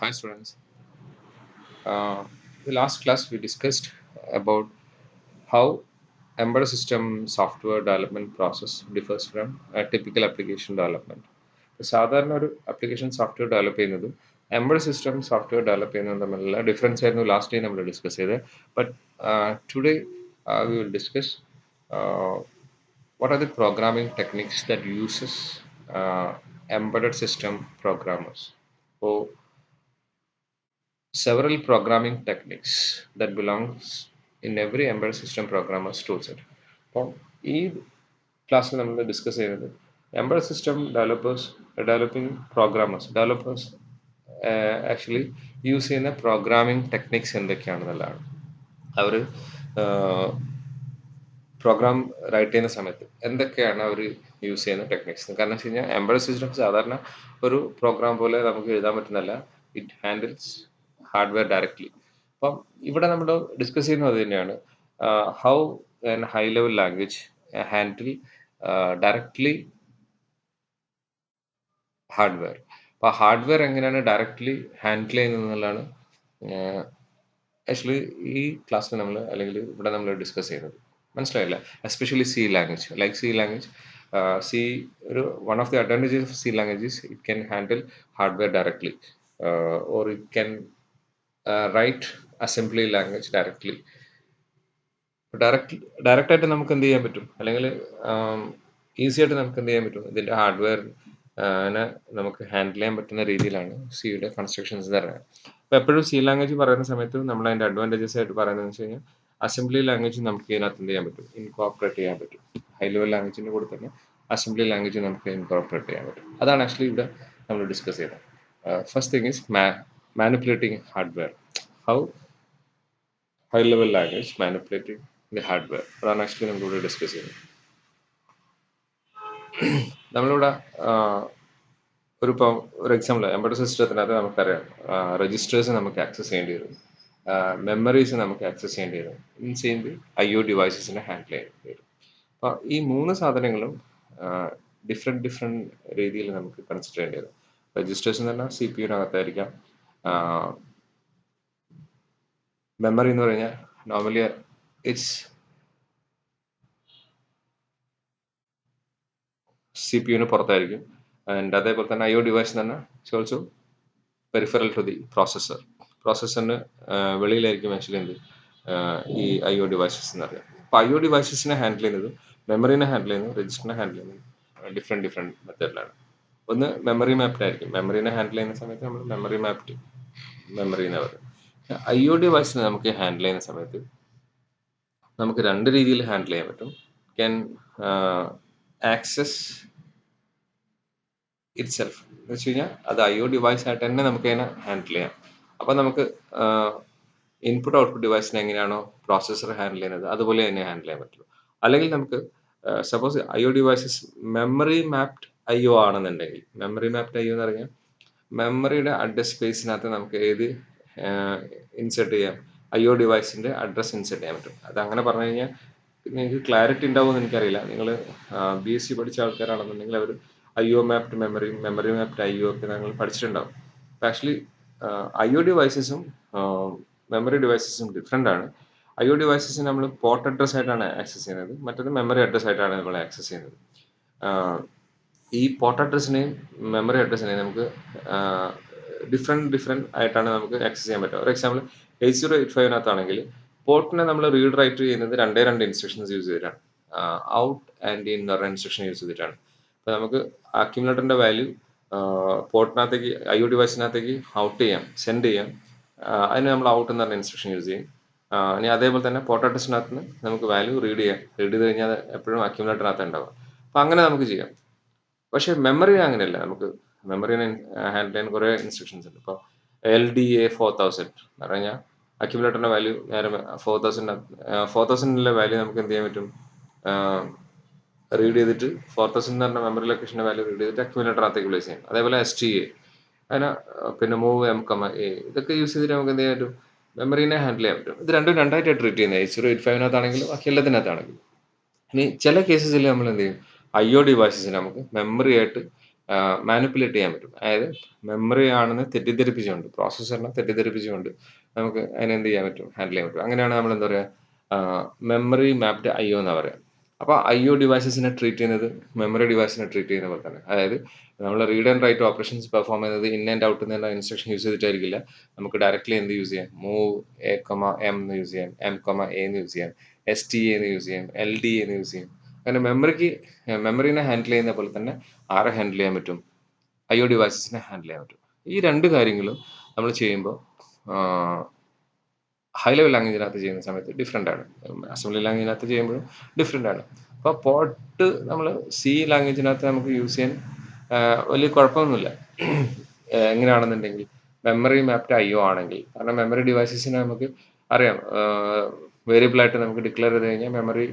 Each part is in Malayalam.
Hi students. The last class we discussed about how embedded system software development process differs from a typical application development. സാധാരണ ഒരു ആപ്ലിക്കേഷൻ സോഫ്റ്റ്വെയർ ഡെവലപ്പ് ചെയ്യുന്നതും എംബഡ് സിസ്റ്റം സോഫ്റ്റ്വെയർ ഡെവലപ്പ് ചെയ്യുന്നതും തമ്മിലുള്ള ഡിഫറൻസ് ആയിരുന്നു ലാസ്റ്റ് ടൈം നമ്മൾ ഡിസ്കസ് ചെയ്തത്. But today we will discuss what are the programming techniques that uses embedded system programmers. So several programming techniques that belongs in every embedded system programmer's toolset. അപ്പോൾ ഈ ക്ലാസ്സിൽ നമ്മൾ ഡിസ്കസ് ചെയ്യുന്നത് embedded system developers actually use ചെയ്യുന്ന പ്രോഗ്രാമിംഗ് ടെക്നിക്സ് എന്തൊക്കെയാണെന്നുള്ളതാണ്. അവർ പ്രോഗ്രാം റൈറ്റ് ചെയ്യുന്ന സമയത്ത് എന്തൊക്കെയാണ് അവർ യൂസ് ചെയ്യുന്ന ടെക്നിക്സ്. കാരണം വെച്ച് കഴിഞ്ഞാൽ എംബഡഡ് സിസ്റ്റം സാധാരണ ഒരു പ്രോഗ്രാം പോലെ നമുക്ക് എഴുതാൻ പറ്റുന്നല്ല. It handles hardware directly. അപ്പം ഇവിടെ നമ്മൾ ഡിസ്കസ് ചെയ്യുന്നത് തന്നെയാണ് how an high level language handle directly hardware. അപ്പോൾ ഹാർഡ്വെയർ എങ്ങനെയാണ് ഡയറക്ട്ലി ഹാൻഡിൽ ചെയ്യുന്നത് എന്നുള്ളതാണ് ആക്ച്വലി ഈ ക്ലാസ്സിൽ നമ്മൾ അല്ലെങ്കിൽ ഇവിടെ നമ്മൾ ഡിസ്കസ് ചെയ്യുന്നത്. മനസ്സിലായില്ല? Especially C language, like C language. C ഒരു one of the advantages of C language is it can handle hardware directly or it can write assembly language directly. ഡയറക്റ്റായിട്ട് നമുക്ക് എന്ത് ചെയ്യാൻ പറ്റും, അല്ലെങ്കിൽ ഈസി ആയിട്ട് നമുക്ക് എന്ത് ചെയ്യാൻ പറ്റും, ഇതിൻ്റെ ഹാർഡ്വെയറിനെ നമുക്ക് ഹാൻഡിൽ ചെയ്യാൻ പറ്റുന്ന രീതിയിലാണ് സിയുടെ കൺസ്ട്രക്ഷൻസ് പറയുന്നത്. അപ്പോൾ എപ്പോഴും സി ലാംഗ്വേജ് പറയുന്ന സമയത്ത് നമ്മൾ അതിൻ്റെ അഡ്വാൻറ്റേജസ് ആയിട്ട് പറയുന്നതെന്ന് വെച്ച് കഴിഞ്ഞാൽ അസംബ്ലി ലാംഗ്വേജ് നമുക്ക് ഇതിനകത്ത് എന്ത് ചെയ്യാൻ പറ്റും, ഇൻകോർപ്പറേറ്റ് ചെയ്യാൻ പറ്റും. ഹൈ ലെവൽ ലാംഗ്വേജിൻ്റെ കൂടെ തന്നെ അസംബ്ലി ലാംഗ്വേജ് നമുക്ക് ഇൻകോർപ്പറേറ്റ് ചെയ്യാൻ പറ്റും. അതാണ് ആക്ച്വലി ഇവിടെ നമ്മൾ ഡിസ്കസ് ചെയ്തത്. First thing is manipulating hardware. How high level language manipulating the hardware. അതാണ് ആക്ച്വലി നമ്മളിവിടെ ഡിസ്കസ് ചെയ്യുന്നത്. നമ്മളിവിടെ ഒരു എക്സാമ്പിൾ എംബഡഡ് സിസ്റ്റത്തിനകത്ത് നമുക്കറിയാം രജിസ്റ്റേഴ്സ് നമുക്ക് ആക്സസ് ചെയ്യേണ്ടി വരും, മെമ്മറീസ് നമുക്ക് ആക്സസ് ചെയ്യേണ്ടി വരും, മീൻസ് ചെയ്യുന്നത് IO ഡിവൈസസിനെ ഹാൻഡിൽ ചെയ്യേണ്ടി വരും. അപ്പോൾ ഈ മൂന്ന് സാധനങ്ങളും ഡിഫറെൻറ്റ് രീതിയിൽ നമുക്ക് കൺസിഡർ ചെയ്യേണ്ടി വരും. രജിസ്റ്റേഴ്സ് എന്ന് പറഞ്ഞാൽ CPU-നകത്തായിരിക്കാം. മെമ്മറി എന്ന് പറഞ്ഞാൽ നോർമലി ഇറ്റ്സ് CPU-ന് പുറത്തായിരിക്കും. ആൻഡ് അതേപോലെ തന്നെ IO ഡിവൈസ് എന്ന് പറഞ്ഞാൽ it's also peripheral to the പ്രോസസ്സറിന് വെളിയിലായിരിക്കും ആക്ച്വലി എന്ത് ഈ IO ഡിവൈസസ് എന്ന് പറയുന്നത്. അപ്പോൾ IO ഡിവൈസസിനെ ഹാൻഡിൽ ചെയ്യുന്നത്, മെമ്മറിനെ ഹാൻഡിൽ ചെയ്യുന്നത്, രജിസ്റ്ററിനെ ഹാൻഡിൽ ചെയ്യുന്നത് ഡിഫറെൻറ്റ് മെത്തേഡിലാണ്. ഒന്ന് മെമ്മറി മാപ്ഡ് ആയിരിക്കും. മെമ്മറിനെ ഹാൻഡിൽ ചെയ്യുന്ന സമയത്ത് നമ്മൾ മെമ്മറി മാപ്ഡ് മെമ്മറി എന്ന് പറയും. IO ഡിവൈസിനെ നമുക്ക് ഹാൻഡിൽ ചെയ്യുന്ന സമയത്ത് നമുക്ക് രണ്ട് രീതിയിൽ ഹാൻഡിൽ ചെയ്യാൻ പറ്റും. ക്യാൻ ആക്സസ് ഇറ്റ് സെൽഫ് എന്ന് വെച്ച് കഴിഞ്ഞാൽ അത് IO ഡിവൈസ് ആയിട്ട് തന്നെ നമുക്ക് അതിനെ ഹാൻഡിൽ ചെയ്യാം. അപ്പോൾ നമുക്ക് ഇൻപുട്ട് ഔട്ട്പുട്ട് ഡിവൈസിനെ എങ്ങനെയാണോ പ്രോസസ്സർ ഹാൻഡിൽ ചെയ്യുന്നത് അതുപോലെ തന്നെ ഹാൻഡിൽ ചെയ്യാൻ പറ്റുള്ളൂ. അല്ലെങ്കിൽ നമുക്ക് suppose IO devices memory mapped IO ആണെന്നുണ്ടെങ്കിൽ, മെമ്മറി മാപ്ഡ് IO എന്ന് പറഞ്ഞാൽ മെമ്മറിയുടെ അഡ്രസ് സ്പേസിനകത്ത് നമുക്ക് ഏത് ഇൻസേർട്ട് ചെയ്യാം, IO ഡിവൈസിൻ്റെ അഡ്രസ്സ് ഇൻസേർട്ട് ചെയ്യാൻ പറ്റും. അത് അങ്ങനെ പറഞ്ഞു കഴിഞ്ഞാൽ നിങ്ങൾക്ക് ക്ലാരിറ്റി ഉണ്ടാവുമെന്ന് എനിക്കറിയില്ല. നിങ്ങൾ BSc പഠിച്ച ആൾക്കാരാണെന്നുണ്ടെങ്കിൽ അവർ IO മാപ്ഡ് മെമ്മറിയും മെമ്മറി മാപ്ഡ് IO ഒക്കെ നിങ്ങൾ പഠിച്ചിട്ടുണ്ടാവും. ആക്ച്വലി IO ഡിവൈസസും മെമ്മറി ഡിവൈസസും ഡിഫറെൻ്റ് ആണ്. IO ഡിവൈസസ് നമ്മൾ പോർട്ട് അഡ്രസ് ആയിട്ടാണ് ആക്സസ് ചെയ്യുന്നത്, മറ്റത് മെമ്മറി അഡ്രസ് ആയിട്ടാണ് നമ്മൾ ആക്സസ് ചെയ്യുന്നത്. ഈ പോർട്ട് അഡ്രസ്സിനെയും മെമ്മറി അഡ്രസ്സിനെയും നമുക്ക് ഡിഫറെൻറ്റ് ആയിട്ടാണ് നമുക്ക് ആക്സസ് ചെയ്യാൻ പറ്റുക. ഒരു എക്സാമ്പിൾ 8085-നകത്താണെങ്കിൽ പോർട്ടിനെ നമ്മൾ റീഡ് റൈറ്റ് ചെയ്യുന്നത് രണ്ട് ഇൻസ്ട്രക്ഷൻസ് യൂസ് ചെയ്തിട്ടാണ്, ഔട്ട് ആൻഡ് ഇൻ എന്ന് പറഞ്ഞ ഇൻസ്ട്രക്ഷൻ യൂസ് ചെയ്തിട്ടാണ്. അപ്പോൾ നമുക്ക് അക്യുമുലേറ്ററിൻ്റെ വാല്യൂ പോർട്ടിനകത്തേക്ക് IO ഡിവൈസിനകത്തേക്ക് ഔട്ട് ചെയ്യാം, സെൻഡ് ചെയ്യാം. അതിന് നമ്മൾ ഔട്ട് എന്ന് പറഞ്ഞ ഇൻസ്ട്രക്ഷൻ യൂസ് ചെയ്യും. ഇനി അതേപോലെ തന്നെ പോർട്ട് അഡ്രസ്സിനകത്ത് നിന്ന് നമുക്ക് വാല്യൂ റീഡ് ചെയ്യാം. റീഡ് ചെയ്ത് കഴിഞ്ഞാൽ എപ്പോഴും അക്യുമുലേറ്ററിനകത്ത് ഉണ്ടാവുക. അപ്പോൾ അങ്ങനെ നമുക്ക് ചെയ്യാം. പക്ഷേ മെമ്മറി അങ്ങനെയല്ല. നമുക്ക് മെമ്മറിനെ ഹാൻഡിൽ ചെയ്യാൻ കുറേ ഇൻസ്ട്രക്ഷൻസ് ഉണ്ട്. ഇപ്പോൾ LDA 4000 എന്ന് പറഞ്ഞു കഴിഞ്ഞാൽ അക്യുമുലേറ്ററിൻ്റെ വാല്യൂ നേരെ 4000 വാല്യൂ നമുക്ക് എന്ത് ചെയ്യാൻ പറ്റും, റീഡ് ചെയ്തിട്ട് 4000 എന്ന് പറഞ്ഞ മെമ്മറി ലൊക്കേഷൻ്റെ വാല്യൂ റീഡ് ചെയ്തിട്ട് അക്യുമുലേറ്ററിനകത്തേക്ക് പ്ലേസ് ചെയ്യും. അതേപോലെ STA അതിന് പിന്നെ മൂവ് M,A ഇതൊക്കെ യൂസ് ചെയ്തിട്ട് നമുക്ക് എന്ത് ചെയ്യാൻ പറ്റും, മെമ്മറിനെ ഹാൻഡിൽ ചെയ്യാൻ പറ്റും. ഇത് രണ്ടും രണ്ടായിട്ട് ട്രീറ്റ് ചെയ്യുന്നത് 8085-നകത്താണെങ്കിലും ബാക്കി എല്ലാത്തിനകത്താണെങ്കിലും. ഇനി ചില കേസസിൽ നമ്മൾ എന്ത് ചെയ്യും, IO ഡിവൈസസിന് നമുക്ക് മെമ്മറി ആയിട്ട് മാനിപ്പുലേറ്റ് ചെയ്യാൻ പറ്റും. അതായത് മെമ്മറി ആണെന്ന് തെറ്റിദ്ധരിപ്പിച്ചുകൊണ്ട്, പ്രോസസ്സറിനെ തെറ്റിദ്ധരിപ്പിച്ചുകൊണ്ട് നമുക്ക് അതിനെ എന്ത് ചെയ്യാൻ പറ്റും? ഹാൻഡിൽ ചെയ്യാൻ പറ്റും. അങ്ങനെയാണ് നമ്മൾ എന്താ പറയുക, മെമ്മറി മാപ്ഡ് IO എന്നാ പറയുക. അപ്പോൾ IO ഡിവൈസസിനെ ട്രീറ്റ് ചെയ്യുന്നത് മെമ്മറി ഡിവൈസിനെ ട്രീറ്റ് ചെയ്യുന്ന പോലെ തന്നെ. അതായത് നമ്മൾ read and write operations perform ചെയ്യുന്നത് ഇൻ ആൻഡ് ഔട്ട് എന്നുള്ള ഇൻസ്ട്രക്ഷൻ യൂസ് ചെയ്തിട്ടായിരിക്കില്ല. നമുക്ക് ഡയറക്റ്റ്ലി എന്ത് യൂസ് ചെയ്യാം? മൂവ് A, എന്ന് യൂസ് ചെയ്യാം, M, A എന്ന് യൂസ് ചെയ്യാം, STA എന്ന് യൂസ് ചെയ്യാം, LDA എന്ന് യൂസ് ചെയ്യാം. അങ്ങനെ മെമ്മറിനെ ഹാൻഡിൽ ചെയ്യുന്ന പോലെ തന്നെ ആരെ ഹാൻഡിൽ ചെയ്യാൻ പറ്റും? IO ഡിവൈസസിനെ ഹാൻഡിൽ ചെയ്യാൻ പറ്റും. ഈ രണ്ട് കാര്യങ്ങളും നമ്മൾ ചെയ്യുമ്പോൾ ഹൈ ലെവൽ ലാംഗ്വേജിനകത്ത് ചെയ്യുന്ന സമയത്ത് ഡിഫറെൻ്റ് ആണ്. അസംബ്ലി ലാംഗ്വേജിനകത്ത് ചെയ്യുമ്പോഴും ഡിഫറെൻ്റ് ആണ്. അപ്പോൾ പോർട്ട് നമ്മൾ C ലാംഗ്വേജിനകത്ത് നമുക്ക് യൂസ് ചെയ്യാൻ വലിയ കുഴപ്പമൊന്നുമില്ല. എങ്ങനെയാണെന്നുണ്ടെങ്കിൽ മെമ്മറി മാപ്ഡ് IO ആണെങ്കിൽ, കാരണം മെമ്മറി ഡിവൈസസിനെ നമുക്ക് അറിയാം, വേരിയബിൾ ആയിട്ട് നമുക്ക് ഡിക്ലെയർ ചെയ്ത് കഴിഞ്ഞാൽ മെമ്മറി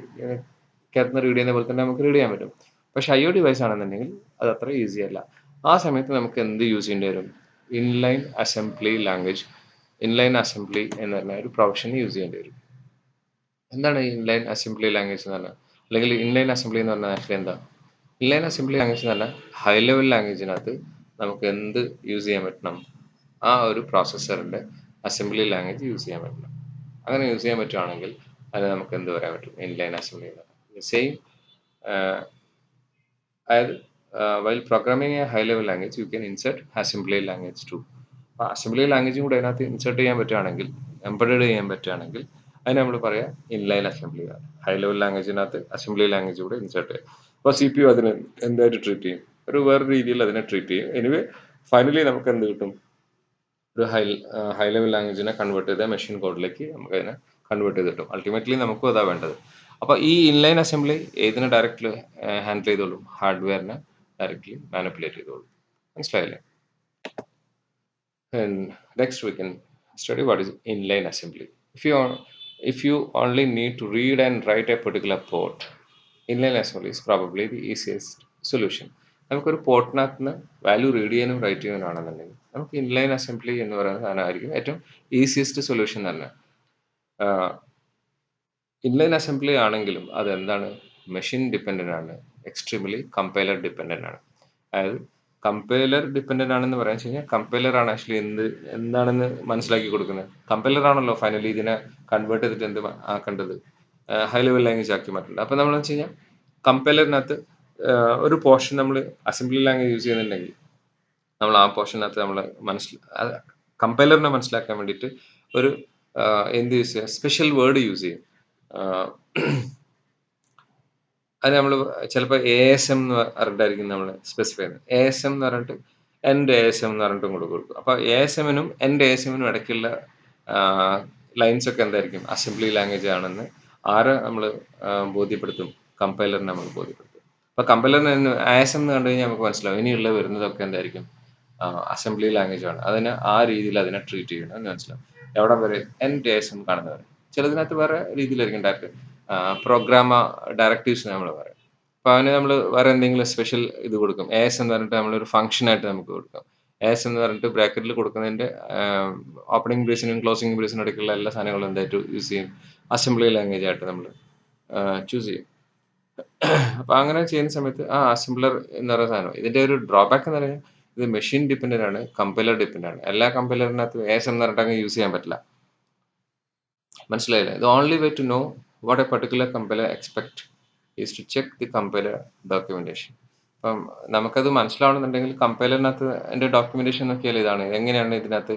റീഡ് ചെയ്യുന്ന പോലെ തന്നെ നമുക്ക് റീഡ് ചെയ്യാൻ പറ്റും. പക്ഷെ IO ഡിവൈസ് ആണെന്നുണ്ടെങ്കിൽ അത് അത്ര ഈസി അല്ല. ആ സമയത്ത് നമുക്ക് എന്ത് യൂസ് ചെയ്യേണ്ടി വരും? Inline assembly language, inline assembly എന്ന് പറഞ്ഞ ഒരു പ്രൊഫഷൻ യൂസ് ചെയ്യേണ്ടി വരും. എന്താണ് ഇൻലൈൻ അസംബ്ലി ലാംഗ്വേജ് എന്ന് പറഞ്ഞാൽ? അല്ലെങ്കിൽ ഇൻലൈൻ അസംബ്ലി എന്ന് പറഞ്ഞാൽ ആക്ച്വലി എന്താ? ഇൻലൈൻ അസംബ്ലി ലാംഗ്വേജ് എന്ന് പറഞ്ഞാൽ ഹൈ ലെവൽ ലാംഗ്വേജിനകത്ത് നമുക്ക് എന്ത് യൂസ് ചെയ്യാൻ പറ്റണം? ആ ഒരു പ്രോസസ്സറിന്റെ അസംബ്ലി ലാംഗ്വേജ് യൂസ് ചെയ്യാൻ പറ്റണം. അങ്ങനെ യൂസ് ചെയ്യാൻ പറ്റുവാണെങ്കിൽ അത് നമുക്ക് എന്ത് പറയാൻ പറ്റും? ഇൻലൈൻ അസംബ്ലി എന്ന് പറയാം. സെയിം, അതായത് while programming a high level language you can insert assembly language too. അപ്പോൾ അസംബ്ലി ലാംഗ്വേജും കൂടെ അതിനകത്ത് ഇൻസെർട്ട് ചെയ്യാൻ പറ്റുകയാണെങ്കിൽ, എംബഡഡ് ചെയ്യാൻ പറ്റുകയാണെങ്കിൽ അതിന് നമ്മൾ പറയാം ഇൻലൈൻ അസംബ്ലി. ഹൈ ലെവൽ ലാംഗ്വേജിനകത്ത് അസംബ്ലി ലാംഗ്വേജ് കൂടെ ഇൻസെർട്ട് ചെയ്യും. അപ്പോൾ CPU അതിനെ എന്തായിട്ട് ട്രീറ്റ് ചെയ്യും? വേറെ രീതിയിൽ അതിനെ ട്രീറ്റ് ചെയ്യും. എനിവേ ഫൈനലി നമുക്ക് എന്ത് കിട്ടും? ഒരു ഹൈ ലെവൽ ലാംഗ്വേജിനെ കൺവേർട്ട് ചെയ്ത മെഷീൻ കോഡിലേക്ക് നമുക്ക് അതിനെ കൺവേർട്ട് ചെയ്ത് കിട്ടും. അൾട്ടിമേറ്റ്ലി നമുക്കും അതാ വേണ്ടത്. അപ്പോൾ ഈ ഇൻലൈൻ അസംബ്ലി ഏതിനെ ഡയറക്റ്റ്ലി ഹാൻഡിൽ ചെയ്തോളും? ഹാർഡ്വെയറിനെ ഡയറക്റ്റ്ലി മാനിപ്പുലേറ്റ് ചെയ്തോളും. മനസ്സിലായില്ലേ? And next we can study what is inline assembly. If you only need to read and write a particular port, inline assembly is probably the easiest solution. നമുക്കൊരു പോർട്ടിനകത്ത് നിന്ന് വാല്യൂ റീഡ് ചെയ്യാനും റൈറ്റ് ചെയ്യാനാണെന്നുണ്ടെങ്കിൽ നമുക്ക് ഇൻലൈൻ അസംബ്ലി എന്ന് പറയുന്ന സാധനമായിരിക്കും ഏറ്റവും ഈസിയസ്റ്റ് സൊല്യൂഷൻ തന്നെ. ഇൻലൈൻ അസംബ്ലി ആണെങ്കിലും അതെന്താണ്? മെഷീൻ ഡിപ്പെൻഡൻ്റ് ആണ്, എക്സ്ട്രീംലി കമ്പൈലർ ഡിപ്പെൻഡൻ്റ് ആണ്. അതായത് കമ്പൈലർ ഡിപ്പെൻഡൻ്റ് ആണെന്ന് പറയാൻ വെച്ച് കഴിഞ്ഞാൽ കമ്പൈലർ ആണ് ആക്ച്വലി എന്താണെന്ന് മനസ്സിലാക്കി കൊടുക്കുന്നത്. കമ്പൈലർ ആണല്ലോ ഫൈനലി ഇതിനെ കൺവേർട്ട് ചെയ്തിട്ട് എന്ത് ആക്കേണ്ടത്? ഹൈ ലെവൽ ലാംഗ്വേജ് ആക്കി മാറ്റേണ്ടത്. അപ്പോൾ നമ്മൾ വെച്ച് കഴിഞ്ഞാൽ കമ്പൈലറിനകത്ത് ഒരു പോർഷൻ നമ്മൾ അസംബ്ലി ലാംഗ്വേജ് യൂസ് ചെയ്യുന്നുണ്ടെങ്കിൽ നമ്മൾ ആ പോർഷനകത്ത് നമ്മൾ കമ്പൈലറിനെ മനസ്സിലാക്കാൻ വേണ്ടിയിട്ട് ഒരു എന്ത് യൂസ് ചെയ്യുക? സ്പെഷ്യൽ വേർഡ് യൂസ് ചെയ്യും. അത് നമ്മൾ ചിലപ്പോൾ ASM എന്ന് പറഞ്ഞിട്ടായിരിക്കും നമ്മൾ സ്പെസിഫൈ ചെയ്യുന്നത്. ASM എന്ന് പറഞ്ഞിട്ട് എൻഡ് ASM എന്ന് പറഞ്ഞിട്ടും കൂടെ കൊടുക്കും. അപ്പോൾ ASM-നും എൻഡ് ASM-നും ഇടയ്ക്കുള്ള ലൈൻസ് ഒക്കെ എന്തായിരിക്കും? അസംബ്ലി ലാംഗ്വേജ് ആണെന്ന് ആരെ നമ്മൾ ബോധ്യപ്പെടുത്തും? കമ്പൈലറിനെ നമ്മൾ ബോധ്യപ്പെടുത്തും. അപ്പോൾ കമ്പൈലറിന് ASM എന്ന് കണ്ടു കഴിഞ്ഞാൽ നമുക്ക് മനസ്സിലാവും ഇനിയുള്ള വരുന്നതൊക്കെ എന്തായിരിക്കും? അസംബ്ലി ലാംഗ്വേജ് ആണ്. അതിനെ ആ രീതിയിൽ അതിനെ ട്രീറ്റ് ചെയ്യണം എന്ന് മനസ്സിലാവും. എവിടെ വരെ? എൻഡ് ASM കാണുന്നവരെ. ചിലതിനകത്ത് വേറെ രീതിയിലായിരിക്കും ഡയറക്റ്റ് പ്രോഗ്രാമ ഡയറക്റ്റീവ്സ് നമ്മൾ പറയും. അപ്പോൾ അതിന് നമ്മൾ വേറെ എന്തെങ്കിലും സ്പെഷ്യൽ ഇത് കൊടുക്കും. AS എന്ന് പറഞ്ഞിട്ട് നമ്മളൊരു ഫംഗ്ഷനായിട്ട് നമുക്ക് കൊടുക്കാം. AS എന്ന് പറഞ്ഞിട്ട് ബ്രാക്കറ്റിൽ കൊടുക്കുന്നതിൻ്റെ ഓപ്പണിംഗ് ബ്രേസിനും ക്ലോസിംഗ് ബ്രേസിനും ഇടയ്ക്കുള്ള എല്ലാ സാധനങ്ങളും എന്തായിട്ട് യൂസ് ചെയ്യും? അസംബ്ലി ലാംഗ്വേജ് ആയിട്ട് നമ്മൾ ചൂസ് ചെയ്യും. അപ്പോൾ അങ്ങനെ ചെയ്യുന്ന സമയത്ത് അസംബ്ലർ എന്ന് പറയുന്ന സാധനം, ഇതിൻ്റെ ഒരു ഡ്രോബാക്ക് എന്ന് പറഞ്ഞാൽ ഇത് മെഷീൻ ഡിപ്പെൻഡൻ്റ് ആണ്, കമ്പൈലർ ഡിപ്പെൻഡൻ്റ് ആണ്. എല്ലാ കമ്പൈലറിനകത്തും AS എന്ന് പറഞ്ഞിട്ട് അങ്ങ് യൂസ് ചെയ്യാൻ പറ്റില്ല. മനസ്സിലായില്ലേ? The only way to know what a particular compiler expect is to check the compiler documentation. അപ്പം നമുക്കത് മനസ്സിലാവണമെന്നുണ്ടെങ്കിൽ കമ്പൈലറിനകത്ത് എൻ്റെ ഡോക്യുമെന്റേഷൻ നോക്കിയാൽ ഇതാണ് എങ്ങനെയാണ് ഇതിനകത്ത്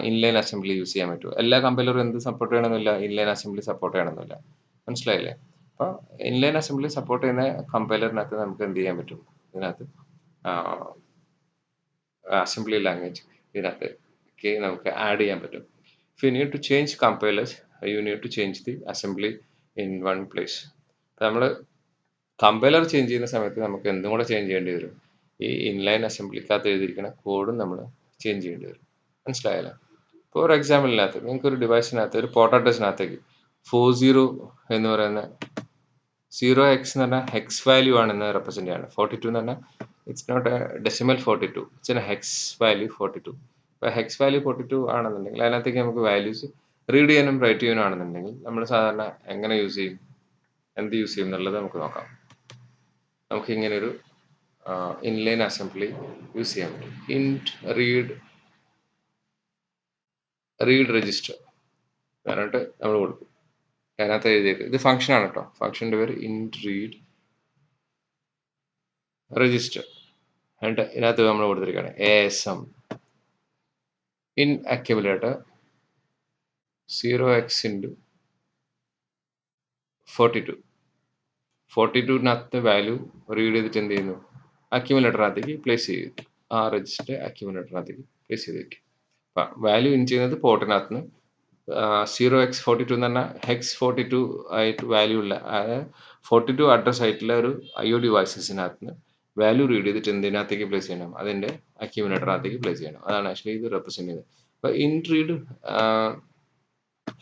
ഇൻലൈൻ അസംബ്ലി യൂസ് ചെയ്യാൻ പറ്റുമോ? എല്ലാ കമ്പൈലറും എന്ത് സപ്പോർട്ട് ചെയ്യണമെന്നില്ല, ഇൻലൈൻ അസംബ്ലി സപ്പോർട്ട് ചെയ്യണമെന്നില്ല. മനസ്സിലായില്ലേ? അപ്പോൾ ഇൻലൈൻ അസംബ്ലി സപ്പോർട്ട് ചെയ്യുന്ന കമ്പൈലറിനകത്ത് നമുക്ക് എന്ത് ചെയ്യാൻ പറ്റും? ഇതിനകത്ത് അസംബ്ലി ലാംഗ്വേജ് ഇതിനകത്ത് നമുക്ക് ആഡ് ചെയ്യാൻ പറ്റും. If you need to change compilers, you need to change the assembly in one place. നമ്മൾ കമ്പൈലർ ചേഞ്ച് ചെയ്യുന്ന സമയത്ത് നമുക്ക് എന്തും കൂടെ ചേഞ്ച് ചെയ്യേണ്ടി വരും? ഈ ഇൻലൈൻ അസംബ്ലിക്കകത്ത് എഴുതിയിരിക്കുന്ന കോഡും നമ്മൾ ചേഞ്ച് ചെയ്യേണ്ടി വരും. മനസ്സിലായല്ലോ? ഇപ്പോൾ ഒരു എക്സാമ്പിളിനകത്ത് നിങ്ങൾക്ക് ഒരു ഡിവൈസിനകത്ത് ഒരു പോർട്ട് അഡ്രസ്സിനകത്തേക്ക് 40 എന്ന് പറയുന്ന 0x എന്ന് പറഞ്ഞാൽ ഹെക്സ് വാല്യൂ ആണെന്ന് റെപ്രസെന്റ് ചെയ്യാണ്. 42 എന്ന് പറഞ്ഞാൽ it's not a decimal 42, it's a hex value 42. ഇപ്പോൾ ഹെക്സ് വാല്യൂ 42 ആണെന്നുണ്ടെങ്കിൽ അതിനകത്തേക്ക് നമുക്ക് വാല്യൂസ് റീഡ് ചെയ്യാനും റൈറ്റ് ചെയ്യാനും ആണെന്നുണ്ടെങ്കിൽ നമ്മൾ സാധാരണ എങ്ങനെ യൂസ് ചെയ്യും, എന്ത് യൂസ് ചെയ്യും എന്നുള്ളത് നമുക്ക് നോക്കാം. നമുക്ക് ഇങ്ങനൊരു ഇൻലൈൻ അസംബ്ലി യൂസ് ചെയ്യാൻ പറ്റും. ഇൻറ്റ് റീഡ് രജിസ്റ്റർ പറഞ്ഞിട്ട് നമ്മൾ കൊടുക്കും. അതിനകത്ത് എഴുതിയിട്ട് ഇത് ഫംഗ്ഷൻ ആണ് കേട്ടോ. ഫംഗ്ഷൻ്റെ പേര് ഇൻറ്റ് റീഡ് രജിസ്റ്റർ. എന്നിട്ട് ഇതിനകത്ത് നമ്മൾ കൊടുത്തിരിക്കുകയാണ് ASM in accumulator 0x into 42. 42-നകത്ത് വാല്യൂ റീഡ് ചെയ്തിട്ട് എന്ത് ചെയ്യുന്നു, അക്യുമുലേറ്ററിനകത്തേക്ക് പ്ലേസ് ചെയ്തു. ആ രജിസ്റ്റർ അക്യുമുലേറ്ററിനകത്തേക്ക് പ്ലേസ് ചെയ്ത് വയ്ക്കും. അപ്പം വാല്യൂ ഇൻ ചെയ്യുന്നത് പോർട്ടിനകത്ത് നിന്ന് 0x42 എന്ന് പറഞ്ഞാൽ ഹെക്സ് 42 ആയിട്ട് വാല്യൂ ഉള്ള, അതായത് 42 അഡ്രസ് ആയിട്ടുള്ള ഒരു IO ഡിവൈസസിനകത്ത് നിന്ന് വാല്യൂ റീഡ് ചെയ്തിട്ട് എന്തിനകത്തേക്ക് പ്ലേസ് ചെയ്യണം, അതിൻ്റെ അക്യുമുലേറ്ററിനകത്തേക്ക് പ്ലേസ് ചെയ്യണം. അതാണ് ആക്ച്വലി ഇത് റെപ്രസെൻറ്റ് ചെയ്യുന്നത്. അപ്പോൾ ഇൻ റീഡ്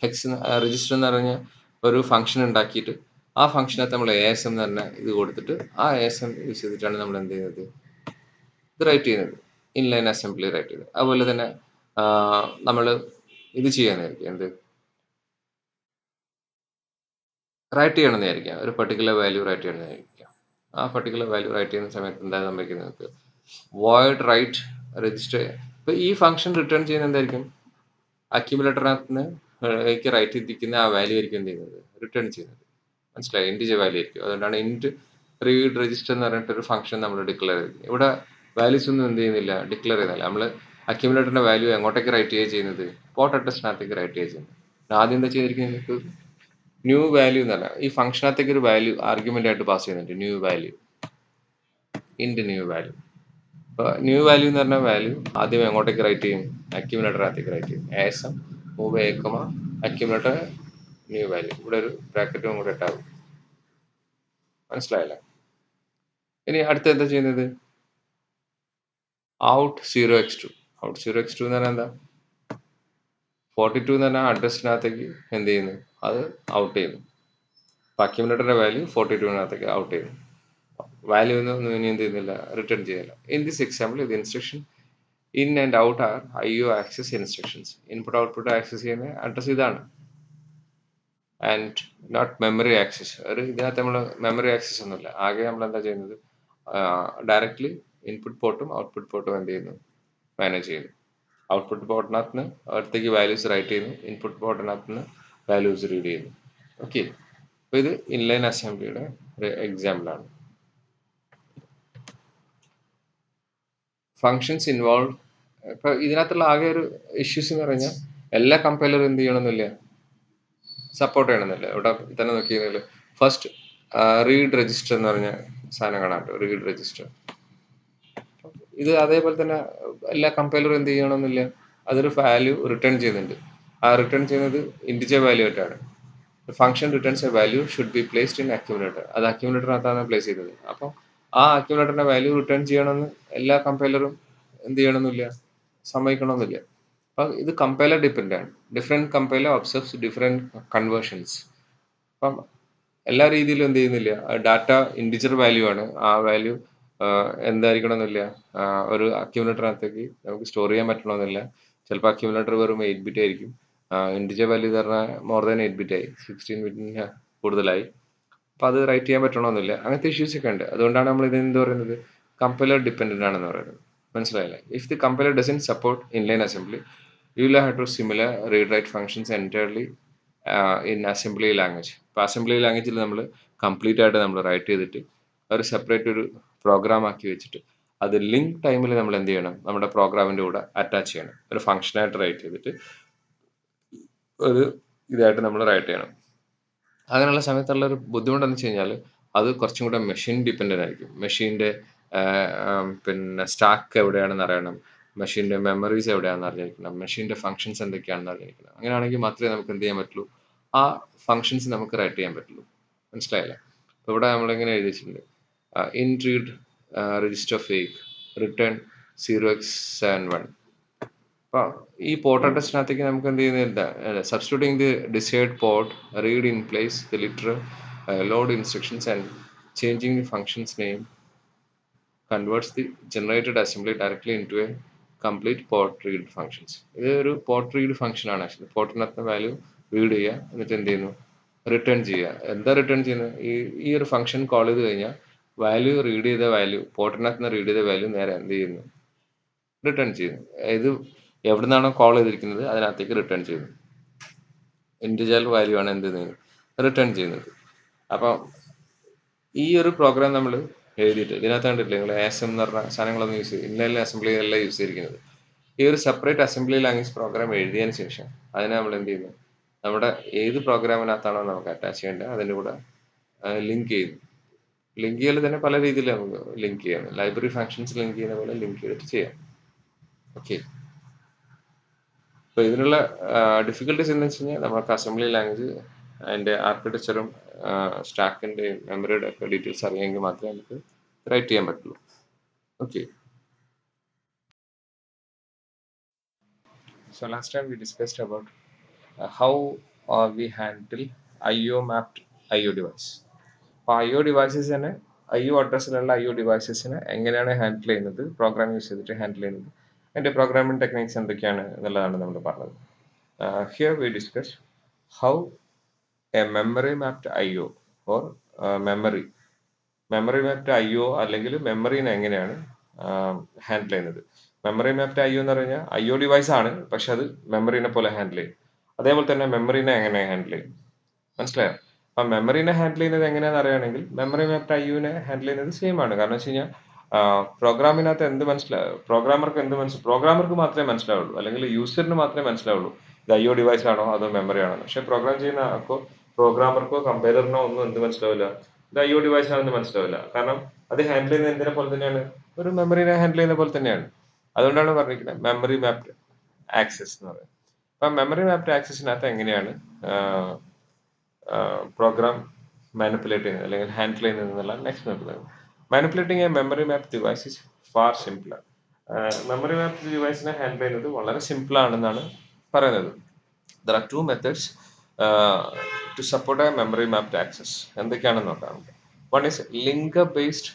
ഹെക്സ് രജിസ്റ്റർ എന്ന് പറഞ്ഞ ഒരു ഫംഗ്ഷൻ ഉണ്ടാക്കിയിട്ട് ആ ഫംഗ്ഷനകത്ത് നമ്മൾ ASM എന്ന് പറഞ്ഞ ഇത് കൊടുത്തിട്ട് ആ ASM യൂസ് ചെയ്തിട്ടാണ് നമ്മൾ എന്ത് ചെയ്യുന്നത്, ഇത് റൈറ്റ് ചെയ്യുന്നത്, ഇൻലൈൻ അസംബ്ലി റൈറ്റ് ചെയ്യുന്നത്. അതുപോലെ തന്നെ നമ്മൾ ഇത് ചെയ്യാനായിരിക്കും, എന്ത് റൈറ്റ് ചെയ്യണമെന്നായിരിക്കാം, ഒരു പർട്ടിക്കുലർ വാല്യൂ റൈറ്റ് ചെയ്യണമെന്നായിരിക്കാം. ആ പർട്ടിക്കുലർ വാല്യൂ റൈറ്റ് ചെയ്യുന്ന സമയത്ത് എന്താ സംഭവിക്കുന്നത്, നമുക്ക് വോയിഡ് റൈറ്റ് രജിസ്റ്റർ. ഇപ്പോൾ ഈ ഫംഗ്ഷൻ റിട്ടേൺ ചെയ്യുന്ന എന്തായിരിക്കും, അക്യുമുലേറ്ററിനകത്ത് നിന്ന് റൈറ്റ് ചെയ്തിരിക്കുന്ന ആ വാല്യൂ ആയിരിക്കും എന്ത് ചെയ്യുന്നത്, റിട്ടേൺ ചെയ്യുന്നത്. മനസ്സിലായി, ഇൻറ്റിജർ വാല്യൂ ആയിരിക്കും. അതുകൊണ്ടാണ് ഇൻറ്റ് റീഡ് രജിസ്റ്റർ എന്ന് പറഞ്ഞിട്ട് ഒരു ഫംഗ്ഷൻ നമ്മൾ ഡിക്ലെയർ ചെയ്തത്. ഇവിടെ വാല്യൂസ് ഒന്നും എന്ത് ചെയ്യുന്നില്ല, ഡിക്ലെയർ ചെയ്യുന്നില്ല. നമ്മൾ അക്യുമുലേറ്ററിന്റെ വാല്യൂ എങ്ങോട്ടേക്ക് റൈറ്റ് ചെയ്യുക ചെയ്യുന്നത്, പോർട്ട് അഡ്രസ്സിനകത്തേക്ക് റൈറ്റ് ചെയ്യുക ചെയ്യുന്നത്. ആദ്യം എന്താ ചെയ്തിരിക്കുന്നത്, നിങ്ങൾക്ക് ന്യൂ വാല്യൂ എന്ന് പറഞ്ഞാൽ ഈ ഫംഗ്ഷനകത്തേക്ക് ഒരു വാല്യൂ ആർഗ്യുമെന്റ് ആയിട്ട് പാസ് ചെയ്യുന്നുണ്ട്, new value, int new value. അപ്പോൾ ന്യൂ വാല്യൂ എന്ന് പറഞ്ഞ വാല്യൂ ആദ്യം എങ്ങോട്ടേക്ക് റൈറ്റ് ചെയ്യും, അക്യുമുലേറ്ററിനകത്തേക്ക് റൈറ്റ് ചെയ്യും. ASM മൂവ് ഏക്കമ അക്യുമുലേറ്റർ ന്യൂ വാല്യൂ, ഇവിടെ ഒരു ബ്രാക്കറ്റും കൂടെ ഇട്ടാകും. മനസ്സിലായല്ലേ? ഇനി അടുത്ത എന്താ ചെയ്യുന്നത്, ഔട്ട് 0x2. ഔട്ട് 0x2 എന്ന് പറഞ്ഞാൽ എന്താ, 42 എന്ന് പറഞ്ഞാൽ അഡ്രസ്സിനകത്തേക്ക് എന്ത് ചെയ്യുന്നു, അത് ഔട്ട് ചെയ്യുന്നു. അപ്പോൾ അക്യുമുലേറ്ററിന്റെ വാല്യൂ 42-നകത്തേക്ക് ഔട്ട് ചെയ്യുന്നു. വാല്യൂ ഒന്നും ഇനി എന്ത് ചെയ്യുന്നില്ല, റിട്ടേൺ ചെയ്യുന്നില്ല. ഇൻ ദിസ് എക്സാമ്പിൾ ഇത് instruction in and out are IO access instructions. Input output access ചെയ്യുന്ന അഡ്രസ് ഇതാണ്. And not memory access. ഇതിനകത്ത് നമ്മൾ മെമ്മറി ആക്സസ് ഒന്നുമില്ല. ആകെ നമ്മൾ എന്താ ചെയ്യുന്നത്, ഡയറക്റ്റ്ലി ഇൻപുട്ട് പോർട്ടും ഔട്ട്പുട്ട് പോർട്ടും എന്ത് ചെയ്യുന്നു, മാനേജ് ചെയ്യുന്നു. ഔട്ട്പുട്ട് പോർട്ടിനകത്ത് നിന്ന് അടുത്തേക്ക് വാല്യൂസ് റൈറ്റ് ചെയ്യുന്നു, ഇൻപുട്ട് പോർട്ടിനകത്ത് നിന്ന് വാല്യൂസ് റീഡ് ചെയ്യുന്നു. ഓക്കെ, അപ്പോൾ ഇത് ഇൻലൈൻ അസംബ്ലിയുടെ ഒരു എക്സാമ്പിളാണ്. Functions involve. ഇപ്പൊ ഇതിനകത്തുള്ള ആകെ ഒരു ഇഷ്യൂസ് എന്ന് പറഞ്ഞാൽ എല്ലാ കമ്പൈലറും എന്ത് ചെയ്യണമെന്നില്ല, സപ്പോർട്ട് ചെയ്യണമെന്നില്ല. ഇവിടെ തന്നെ നോക്കിയാൽ ഫസ്റ്റ് റീഡ് രജിസ്റ്റർ എന്ന് പറഞ്ഞ സാധനം കാണാം, റീഡ് രജിസ്റ്റർ. ഇത് അതേപോലെ തന്നെ എല്ലാ കമ്പൈലറും എന്ത് ചെയ്യണമെന്നില്ല, അതൊരു വാല്യൂ റിട്ടേൺ ചെയ്യുന്നുണ്ട്. ആ റിട്ടേൺ ചെയ്യുന്നത് ഇൻറ്റിജർ വാല്യൂ ആയിട്ടാണ്. Function returns A value should be placed in accumulator. അത് അക്യുമുലേറ്ററിനകത്താണ് പ്ലേസ് ചെയ്തത്. അപ്പോൾ ആ അക്യുമുലേറ്ററിന്റെ വാല്യൂ റിട്ടേൺ ചെയ്യണമെന്ന് എല്ലാ കമ്പൈലറും എന്ത് ചെയ്യണമെന്നില്ല, സമ്മതിക്കണമെന്നില്ല. അപ്പം ഇത് കമ്പൈലർ ഡിപ്പെൻഡ് ആണ്. Different compiler observes different conversions. അപ്പം എല്ലാ രീതിയിലും എന്ത് ചെയ്യുന്നില്ല, ഡാറ്റ ഇൻറ്റിജർ വാല്യൂ ആണ്, ആ വാല്യൂ എന്തായിരിക്കണം എന്നില്ല, ഒരു അക്യുമുലേറ്ററിനകത്തേക്ക് നമുക്ക് സ്റ്റോർ ചെയ്യാൻ പറ്റണമെന്നില്ല. ചിലപ്പോൾ അക്യുമുലേറ്റർ വെറും 8 ബിറ്റ് ആയിരിക്കും. ഇൻറ്റിജർ വാല്യൂ എന്ന് പറഞ്ഞാൽ മോർ ദാൻ 8 ബിറ്റ് ആയി, 16 ബിറ്റിന് കൂടുതലായി. അപ്പോൾ അത് റൈറ്റ് ചെയ്യാൻ പറ്റണമെന്നില്ല. അങ്ങനത്തെ ഇഷ്യൂസ് ഒക്കെ ഉണ്ട്. അതുകൊണ്ടാണ് നമ്മൾ ഇത് എന്ത് പറയുന്നത്, കമ്പൈലർ ഡിപ്പെൻഡൻ്റ് ആണെന്ന് പറയുന്നത്. മനസ്സിലായില്ലേ? If the compiler doesn't support inline assembly you will have to similar read write functions entirely in assembly language. ഇപ്പോൾ അസംബ്ലി ലാംഗ്വേജിൽ നമ്മൾ കംപ്ലീറ്റ് ആയിട്ട് നമ്മൾ റൈറ്റ് ചെയ്തിട്ട് ഒരു സെപ്പറേറ്റ് ഒരു പ്രോഗ്രാം ആക്കി വെച്ചിട്ട് അത് ലിങ്ക് ടൈമിൽ നമ്മൾ എന്ത് ചെയ്യണം, നമ്മുടെ പ്രോഗ്രാമിൻ്റെ കൂടെ അറ്റാച്ച് ചെയ്യണം. ഒരു ഫംഗ്ഷനായിട്ട് റൈറ്റ് ചെയ്തിട്ട് ഒരു ഇതായിട്ട് നമ്മൾ റൈറ്റ് ചെയ്യണം. അങ്ങനെയുള്ള സമയത്തുള്ള ഒരു ബുദ്ധിമുട്ടെന്ന് വെച്ച് കഴിഞ്ഞാൽ അത് കുറച്ചും കൂടെ മെഷീൻ ഡിപ്പെൻഡൻ്റ് ആയിരിക്കും. മെഷീൻ്റെ പിന്നെ സ്റ്റാക്ക് എവിടെയാണെന്ന് അറിയണം, മെഷീൻ്റെ മെമ്മറീസ് എവിടെയാണെന്ന് അറിഞ്ഞിരിക്കണം, മെഷീൻ്റെ ഫങ്ഷൻസ് എന്തൊക്കെയാണെന്ന് അറിഞ്ഞിരിക്കണം. അങ്ങനെയാണെങ്കിൽ മാത്രമേ നമുക്ക് എന്ത് ചെയ്യാൻ പറ്റുള്ളൂ, ആ ഫങ്ഷൻസ് നമുക്ക് റൈറ്റ് ചെയ്യാൻ പറ്റുള്ളൂ. മനസ്സിലായില്ലേ? അപ്പോൾ ഇവിടെ നമ്മളിങ്ങനെ എഴുതി വെച്ചിട്ടുണ്ട്, in read register fake return 0x71. അപ്പോൾ ഈ പോർട്ട് അഡ്രസ്സിനകത്തേക്ക് നമുക്ക് എന്ത് ചെയ്യുന്നില്ല, substituting the decide port read in place the literal load instructions and changing the functions name converts the generated assembly directly into a complete port read functions. ഇത് ഒരു പോർട്ട് റീഡ് ഫംഗ്ഷൻ ആണ്. ആക്ച്വലി പോർട്ടിനകത്ത് വാല്യൂ റീഡ് ചെയ്യുക, എന്നിട്ട് എന്ത് ചെയ്യുന്നു, റിട്ടേൺ ചെയ്യുക. എന്താ റിട്ടേൺ ചെയ്യുന്നത്, ഈ ഒരു ഫംഗ്ഷൻ കോൾ ചെയ്ത് കഴിഞ്ഞാൽ വാല്യൂ റീഡ് ചെയ്ത വാല്യൂ പോർട്ടിനകത്ത് നിന്ന് റീഡ് ചെയ്ത വാല്യൂ നേരെ എന്ത് ചെയ്യുന്നു, റിട്ടേൺ ചെയ്യുന്നു. ഇത് എവിടെ നിന്നാണോ കോൾ ചെയ്തിരിക്കുന്നത് അതിനകത്തേക്ക് റിട്ടേൺ ചെയ്യുന്നു. ഇൻഡിവിജ്വൽ വാല്യൂ ആണ് എന്ത് ചെയ്യുന്നത്, റിട്ടേൺ ചെയ്യുന്നത്. അപ്പം ഈ ഒരു പ്രോഗ്രാം നമ്മൾ എഴുതിയിട്ട് ഇതിനകത്ത് കണ്ടിട്ടില്ലേ നിങ്ങൾ ASM എന്ന് പറഞ്ഞ സാധനങ്ങളൊന്നും യൂസ് ചെയ്യും, ഇന്നലെ അസംബ്ലി അല്ല യൂസ് ചെയ്തിരിക്കുന്നത്. ഈ ഒരു സെപ്പറേറ്റ് അസംബ്ലി ലാംഗ്വേജ് പ്രോഗ്രാം എഴുതിയതിന് ശേഷം അതിനെ നമ്മൾ എന്ത് ചെയ്യുന്നു, നമ്മുടെ ഏത് പ്രോഗ്രാമിനകത്താണോ നമുക്ക് അറ്റാച്ച് ചെയ്യേണ്ടത് അതിൻ്റെ കൂടെ ലിങ്ക് ചെയ്തു. ലിങ്ക് ചെയ്യൽ തന്നെ പല രീതിയിൽ നമുക്ക് ലിങ്ക് ചെയ്യാം. ലൈബ്രറി ഫങ്ഷൻസ് ലിങ്ക് ചെയ്യുന്ന പോലെ ലിങ്ക് ചെയ്തിട്ട് ചെയ്യാം. ഓക്കെ. അപ്പോൾ ഇതിനുള്ള ഡിഫിക്കൽട്ടീസ് എന്ന് വെച്ച് കഴിഞ്ഞാൽ നമുക്ക് അസംബ്ലി ലാംഗ്വേജ് അതിൻ്റെ ആർക്കിടെക്ചറും സ്റ്റാക്കിൻ്റെയും മെമ്മറിയുടെ ഒക്കെ ഡീറ്റെയിൽസ് അറിയാമെങ്കിൽ മാത്രമേ നമുക്ക് റൈറ്റ് ചെയ്യാൻ പറ്റുള്ളൂ. Okay. So last time we discussed about how we handle IO mapped IO device. അപ്പോൾ IO ഡിവൈസസ് തന്നെ IO അഡ്രസ്സിലുള്ള IO ഡിവൈസസിനെ എങ്ങനെയാണ് ഹാൻഡിൽ ചെയ്യുന്നത്, പ്രോഗ്രാം യൂസ് ചെയ്തിട്ട് ഹാൻഡിൽ ചെയ്യുന്നത്, അതിൻ്റെ പ്രോഗ്രാമിംഗ് ടെക്നിക്സ് എന്തൊക്കെയാണ് എന്നുള്ളതാണ് നമ്മൾ പറഞ്ഞത്. Here we discuss how A memory mapped IO or memory mapped IO അല്ലെങ്കിൽ മെമ്മറിനെ എങ്ങനെയാണ് ഹാൻഡിൽ ചെയ്യുന്നത്. മെമ്മറി മാപ്ഡ് IO എന്ന് പറഞ്ഞാൽ IO ഡിവൈസ് ആണ്, പക്ഷെ അത് മെമ്മറിനെ പോലെ ഹാൻഡിൽ ചെയ്യും. അതേപോലെ തന്നെ മെമ്മറിനെ എങ്ങനെ ഹാൻഡിൽ ചെയ്യും, മനസ്സിലായോ? അപ്പം മെമ്മറിനെ ഹാൻഡിൽ ചെയ്യുന്നത് എങ്ങനെയാണെന്ന് അറിയുകയാണെങ്കിൽ മെമ്മറി മാപ്ഡ് IOനെ ഹാൻഡിൽ ചെയ്യുന്നത് സെയിം ആണ്. കാരണം വെച്ച് കഴിഞ്ഞാൽ പ്രോഗ്രാമിനകത്ത് എന്ത് പ്രോഗ്രാമർക്ക് മാത്രമേ മനസ്സിലാവുള്ളൂ, അല്ലെങ്കിൽ യൂസറിന് മാത്രമേ മനസ്സിലാവുള്ളൂ ഇത് IO ഡിവൈസ് ആണോ അതോ മെമ്മറി ആണോ. പക്ഷെ പ്രോഗ്രാം ചെയ്യുന്ന ആൾക്കോ പ്രോഗ്രാമർക്കോ കമ്പൈലറിനോ ഒന്നും എന്ത് മനസ്സിലാവില്ല, ഇത് IO ഡിവൈസ് ആണെന്ന് മനസ്സിലാവില്ല. കാരണം അത് ഹാൻഡിൽ ചെയ്യുന്നത് എന്തിനെ പോലെ തന്നെയാണ്, ഒരു മെമ്മറിനെ ഹാൻഡിൽ ചെയ്യുന്ന പോലെ തന്നെയാണ്. അതുകൊണ്ടാണ് പറഞ്ഞിരിക്കുന്നത് മെമ്മറി മാപ്ഡ് ആക്സസ് എന്ന് പറയുന്നത്. അപ്പം മെമ്മറി മാപ്ഡ് ആക്സസിനകത്ത് എങ്ങനെയാണ് പ്രോഗ്രാം മാനിപ്പുലേറ്റ് ചെയ്യുന്നത് അല്ലെങ്കിൽ ഹാൻഡിൽ ചെയ്യുന്നത് എന്നുള്ള നെക്സ്റ്റ് നോക്കുന്നത്. Manipulating a memory map device is far simpler. Memory map ഡിവൈസിനെ ഹാൻഡിൽ ചെയ്യുന്നത് വളരെ സിമ്പിൾ ആണെന്നാണ് പറയുന്നത്. There are 2 methods to support a memory mapped access. എന്തൊക്കെയാണെന്ന് നോക്കാം. One is linker based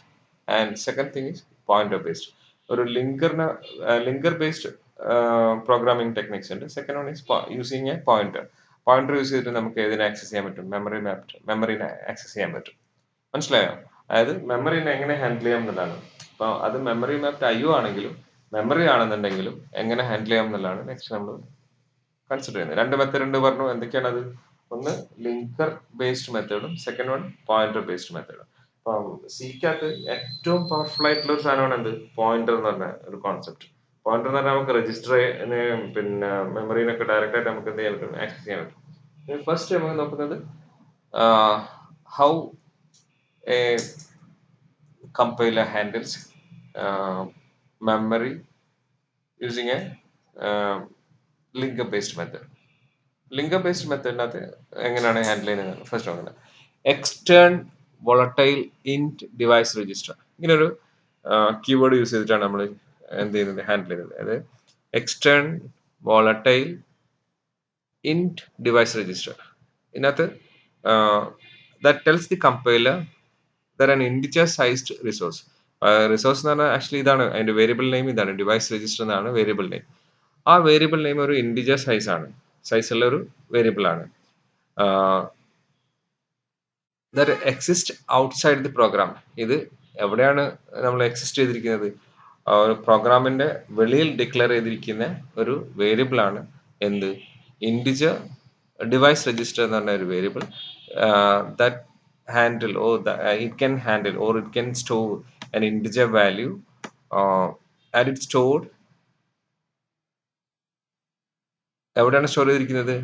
and second thing is pointer based. ഒരു ലിങ്കർ ബേസ്ഡ് പ്രോഗ്രാമിംഗ് ടെക്നിക്സ് ഉണ്ട്. Second one is using a pointer use ചെയ്തിട്ട് നമുക്ക് ഏതിനെ ആക്സസ് ചെയ്യാൻ പറ്റും, മെമ്മറിനെ ആക്സസ് ചെയ്യാൻ പറ്റും. മനസ്സിലായോ? അതായത് മെമ്മറിനെ എങ്ങനെ ഹാൻഡിൽ ചെയ്യാം എന്നുള്ളതാണ്. അപ്പോൾ അത് മെമ്മറി മാപ്ഡ് IO ആണെങ്കിലും മെമ്മറി ആണെന്നുണ്ടെങ്കിലും എങ്ങനെ ഹാൻഡിൽ ചെയ്യാം എന്നുള്ളതാണ് നെക്സ്റ്റ് നമ്മൾ കൺസിഡർ ചെയ്യുന്നത്. 2 മെത്തേഡ് ഉണ്ട് പറഞ്ഞു. എന്തൊക്കെയാണ് അത്? ഒന്ന് ലിങ്കർ ബേസ്ഡ് മെത്തേഡും സെക്കൻഡ് വൺ പോയിന്റർ ബേസ്ഡ് മെത്തേഡും. അപ്പം സിക്കകത്ത് ഏറ്റവും പവർഫുൾ ആയിട്ടുള്ള ഒരു സാധനമാണ് എന്ത്, പോയിന്റർ എന്ന് പറഞ്ഞ ഒരു കോൺസെപ്റ്റ്. പോയിന്റർ എന്ന് പറഞ്ഞാൽ നമുക്ക് രജിസ്റ്റർ പിന്നെ മെമ്മറിനൊക്കെ ഡയറക്റ്റ് ആയിട്ട് നമുക്ക് എന്ത് ചെയ്യാൻ പറ്റും, ആക്സസ് ചെയ്യാൻ പറ്റും. ഫസ്റ്റ് നമുക്ക് നോക്കുന്നത് how a compiler handles memory using a linker based method. Linker based മെത്തേഡിനകത്ത് എങ്ങനെയാണ് ഹാൻഡിൽ ചെയ്യുന്നത് ഫസ്റ്റ് നോക്കുന്നത്. Extern volatile int device register, ഇങ്ങനെ ഒരു കീവേഡ് യൂസ് ചെയ്തിട്ടാണ് നമ്മൾ എന്ത് ചെയ്യുന്നത്, ഹാൻഡിൽ ചെയ്യുന്നത്. അതായത് extern volatile int device register. ഇതിനകത്ത് that tells the compiler there an integer sized resource. Resource എന്ന് പറഞ്ഞാൽ ആക്ച്വലി ഇതാണ് അതിന്റെ വേരിയബിൾ നെയിം, ഇതാണ് ഡിവൈസ് രജിസ്റ്റർ എന്നാണ് വേരിയബിൾ നെയിം. ആ വേരിയബിൾ നെയിം ഒരു ഇൻഡിജർ സൈസുള്ള ഒരു വേരിയബിൾ ആണ്. That exist outside the program. ഇത് എവിടെയാണ് നമ്മൾ എക്സിസ്റ്റ് ചെയ്തിരിക്കുന്നത്, ഒരു പ്രോഗ്രാമിന്റെ വെളിയിൽ ഡിക്ലെയർ ചെയ്തിരിക്കുന്ന ഒരു വേരിയബിൾ ആണ് എന്ത്, ഇൻഡിജർ ഡിവൈസ് രജിസ്റ്റർ എന്ന് പറഞ്ഞ ഒരു variable. That handle or it can handle or it can store an integer value and it's stored എവിടെയാണ് സ്റ്റോർ ചെയ്തിരിക്കുന്നത്,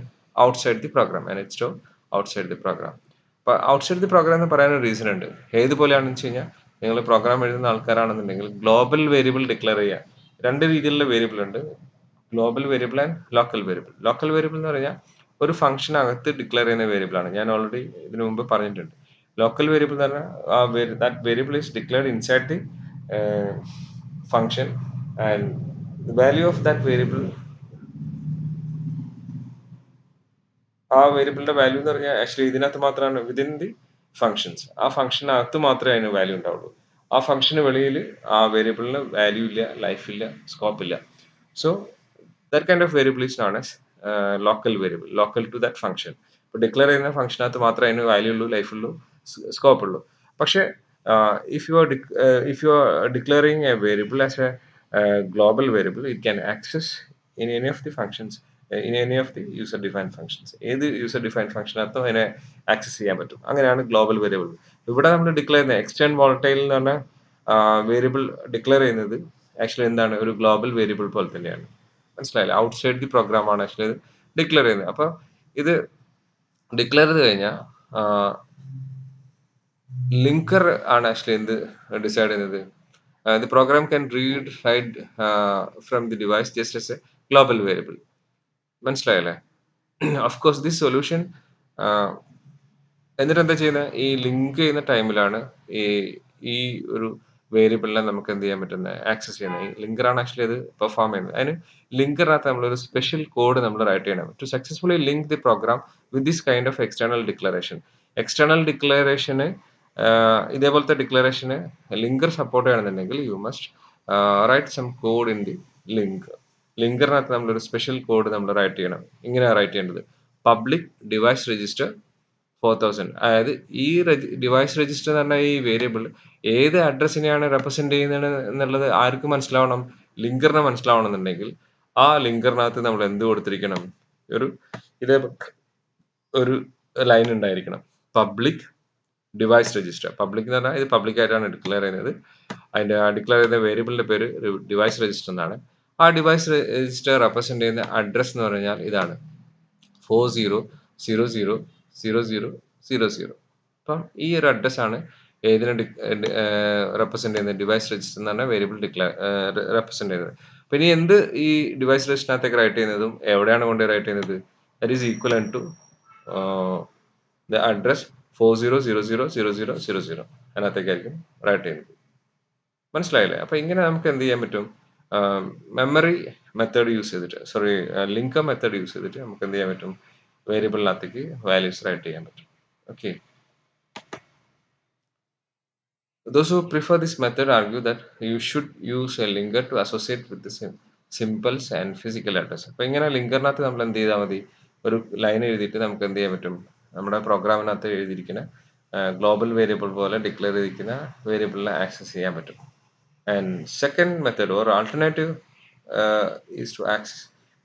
outside the program, and it's stored outside the program. അപ്പോൾ ഔട്ട്സൈഡ് ദി പ്രോഗ്രാം എന്ന് പറയാൻ ഒരു റീസൺ ഉണ്ട്. ഏതുപോലെയാണെന്ന് വെച്ച് കഴിഞ്ഞാൽ നിങ്ങൾ പ്രോഗ്രാം എഴുതുന്ന ആൾക്കാരാണെന്നുണ്ടെങ്കിൽ ഗ്ലോബൽ വേരിയബിൾ ഡിക്ലെയർ ചെയ്യുക. 2 രീതിയിലുള്ള വേരിയബിൾ ഉണ്ട്, global variable and local variable. Local variable എന്ന് പറഞ്ഞാൽ ഒരു ഫംഗ്ഷൻ അകത്ത് ഡിക്ലെയർ ചെയ്യുന്ന വേരിയബിൾ ആണ്. ഞാൻ ഓൾറെഡി ഇതിനു മുമ്പ് പറഞ്ഞിട്ടുണ്ട്. ലോക്കൽ വേരിയബിൾ എന്ന് പറഞ്ഞാൽ that variable is declared inside the function and the value of that variable, ആ വേരിയബിളിന്റെ വാല്യൂ എന്ന് പറഞ്ഞാൽ ആക്ച്വലി ഇതിനകത്ത് മാത്രമാണ് വിതിൻ ദി ഫംഗ്ഷൻസ്. ആ ഫംഗ്ഷനകത്ത് മാത്രമേ അതിന് വാല്യൂ ഉണ്ടാവുള്ളൂ. ആ ഫംഗ്ഷന് വെളിയിൽ ആ വേരിയബിളിന് വാല്യൂ ഇല്ല, ലൈഫ് ഇല്ല, സ്കോപ്പ് ഇല്ല. So that kind of variable is known as local variable, local to that function. ഇപ്പോൾ ഡിക്ലെയർ ചെയ്യുന്ന ഫംഗ്ഷനകത്ത് മാത്രമേ അതിന് വാല്യൂ ഉള്ളൂ, ലൈഫ് ഉള്ളൂ, സ്കോപ്പ് ഉള്ളൂ. പക്ഷേ if you are declaring a variable as a global variable, it can access in any of the functions, in any of the user defined functions. ഏത് യൂസർ ഡിഫൈൻഡ് ഫംഗ്ഷനകത്തോ അതിനെ ആക്സസ് ചെയ്യാൻ പറ്റും. അങ്ങനെയാണ് ഗ്ലോബൽ വേരിയബിൾ. ഇവിടെ നമ്മൾ ഡിക്ലെയർ ചെയ്യുന്നത് എക്സ്റ്റേൺ വോളറ്റൈൽ എന്ന് പറഞ്ഞ വേരിയബിൾ ഡിക്ലെയർ ചെയ്യുന്നത് ആക്ച്വലി എന്താണ്, ഒരു ഗ്ലോബൽ വേരിയബിൾ പോലെ തന്നെയാണ്. മനസ്സിലായില്ലേ? ഔട്ട്സൈഡ് ദി പ്രോഗ്രാം ആണ് ആക്ച്വലി ഇത് ഡിക്ലെയർ ചെയ്യുന്നത്. അപ്പോൾ ഇത് ഡിക്ലെയർ ചെയ്ത് കഴിഞ്ഞാൽ ലിങ്കർ ആണ് ആക്ച്വലി എന്ത് ഡിസൈഡ് ചെയ്യുന്നത്. The program can read write from the device just as a global variable. മനസ്സിലായല്ലേ? ഓഫ് കോഴ്സ് ദിസ് സൊല്യൂഷൻ എന്നിട്ട് എന്താ ചെയ്യുന്നത്, ഈ ലിങ്ക് ചെയ്യുന്ന ടൈമിലാണ് ഈ ഈ ഒരു വേരിയബിളിനെ നമുക്ക് എന്ത് ചെയ്യാൻ പറ്റുന്നത്, ആക്സസ് ചെയ്യുന്നത്. ഈ ലിങ്കറാണ് ആക്ച്വലി അത് പെർഫോം ചെയ്യുന്നത്. അതിന് ലിങ്കറിനകത്ത് നമ്മളൊരു സ്പെഷ്യൽ കോഡ് നമ്മൾ റൈറ്റ് ചെയ്യണം to successfully link the program with this kind of external declaration. External ഡിക്ലറേഷന് ഇതേപോലത്തെ ഡിക്ലറേഷന് ലിങ്കർ സപ്പോർട്ട് ചെയ്യണമെന്നുണ്ടെങ്കിൽ you must write some code in the link. ലിങ്കറിനകത്ത് നമ്മളൊരു സ്പെഷ്യൽ കോഡ് നമ്മൾ റൈറ്റ് ചെയ്യണം. ഇങ്ങനെയാണ് റൈറ്റ് ചെയ്യേണ്ടത്: പബ്ലിക് ഡിവൈസ് രജിസ്റ്റർ 4000. അതായത് ഈ ഡിവൈസ് രജിസ്റ്റർ എന്ന് പറഞ്ഞ ഈ വേരിയബിൾ ഏത് അഡ്രസ്സിനെയാണ് റെപ്രസെന്റ് ചെയ്യുന്നത് എന്നുള്ളത് ആർക്ക് മനസ്സിലാവണം? ലിങ്കറിനെ മനസ്സിലാവണം എന്നുണ്ടെങ്കിൽ ആ ലിങ്കറിനകത്ത് നമ്മൾ എന്ത് കൊടുത്തിരിക്കണം? ഒരു ഇതേ ഒരു ലൈൻ ഉണ്ടായിരിക്കണം: പബ്ലിക് ഡിവൈസ് രജിസ്റ്റർ. പബ്ലിക് എന്ന് പറഞ്ഞാൽ ഇത് പബ്ലിക് ആയിട്ടാണ് ഡിക്ലെയർ ചെയ്യുന്നത്. അതിന്റെ ഡിക്ലെയർ ചെയ്യുന്ന വേരിയബിളിന്റെ പേര് ഡിവൈസ് രജിസ്റ്റർ എന്നാണ്. ആ ഡിവൈസ് രജിസ്റ്റർ റെപ്രസെന്റ് ചെയ്യുന്ന അഡ്രസ് എന്ന് പറഞ്ഞാൽ ഇതാണ്: 40000000. അപ്പം ഈ ഒരു അഡ്രസ് ആണ് ഏതിനെ റെപ്രസെന്റ് ചെയ്യുന്നത്? ഡിവൈസ് രജിസ്റ്റർ എന്ന് പറഞ്ഞ വേരിയബിൾ റെപ്രസെന്റ് ചെയ്യുന്നത്. അപ്പൊ ഇനി എന്ത് ഈ ഡിവൈസ് രജിസ്റ്ററിനകത്തേക്ക് റൈറ്റ് ചെയ്യുന്നതും എവിടെയാണ് കൊണ്ട് റൈറ്റ് ചെയ്യുന്നത്? That is equal to the address 40000000 അതിനകത്തേക്കായിരിക്കും റൈറ്റ് ചെയ്യുന്നത്. മനസ്സിലായില്ലേ? അപ്പൊ ഇങ്ങനെ നമുക്ക് എന്ത് ചെയ്യാൻ പറ്റും? മെമ്മറി മെത്തേഡ് യൂസ് ചെയ്തിട്ട്, ലിങ്കർ മെത്തേഡ് യൂസ് ചെയ്തിട്ട് നമുക്ക് എന്ത് ചെയ്യാൻ പറ്റും? വേരിയബിളിനകത്തേക്ക് വാല്യൂസ് റൈറ്റ് ചെയ്യാൻ പറ്റും. Okay. Those who prefer this method argue that you should use a linker to associate with the symbols and physical address. അപ്പൊ ഇങ്ങനെ ലിങ്കറിനകത്ത് നമ്മൾ എന്ത് ചെയ്താൽ മതി? ഒരു ലൈൻ എഴുതിയിട്ട് നമുക്ക് എന്ത് ചെയ്യാൻ പറ്റും? നമ്മുടെ പ്രോഗ്രാമിനകത്ത് എഴുതിയിരിക്കുന്ന ഗ്ലോബൽ വേരിയബിൾ പോലെ ഡിക്ലെയർ ചെയ്തിരിക്കുന്ന വേരിയബിളിനെ ആക്സസ് ചെയ്യാൻ പറ്റും. And second method or alternative is to access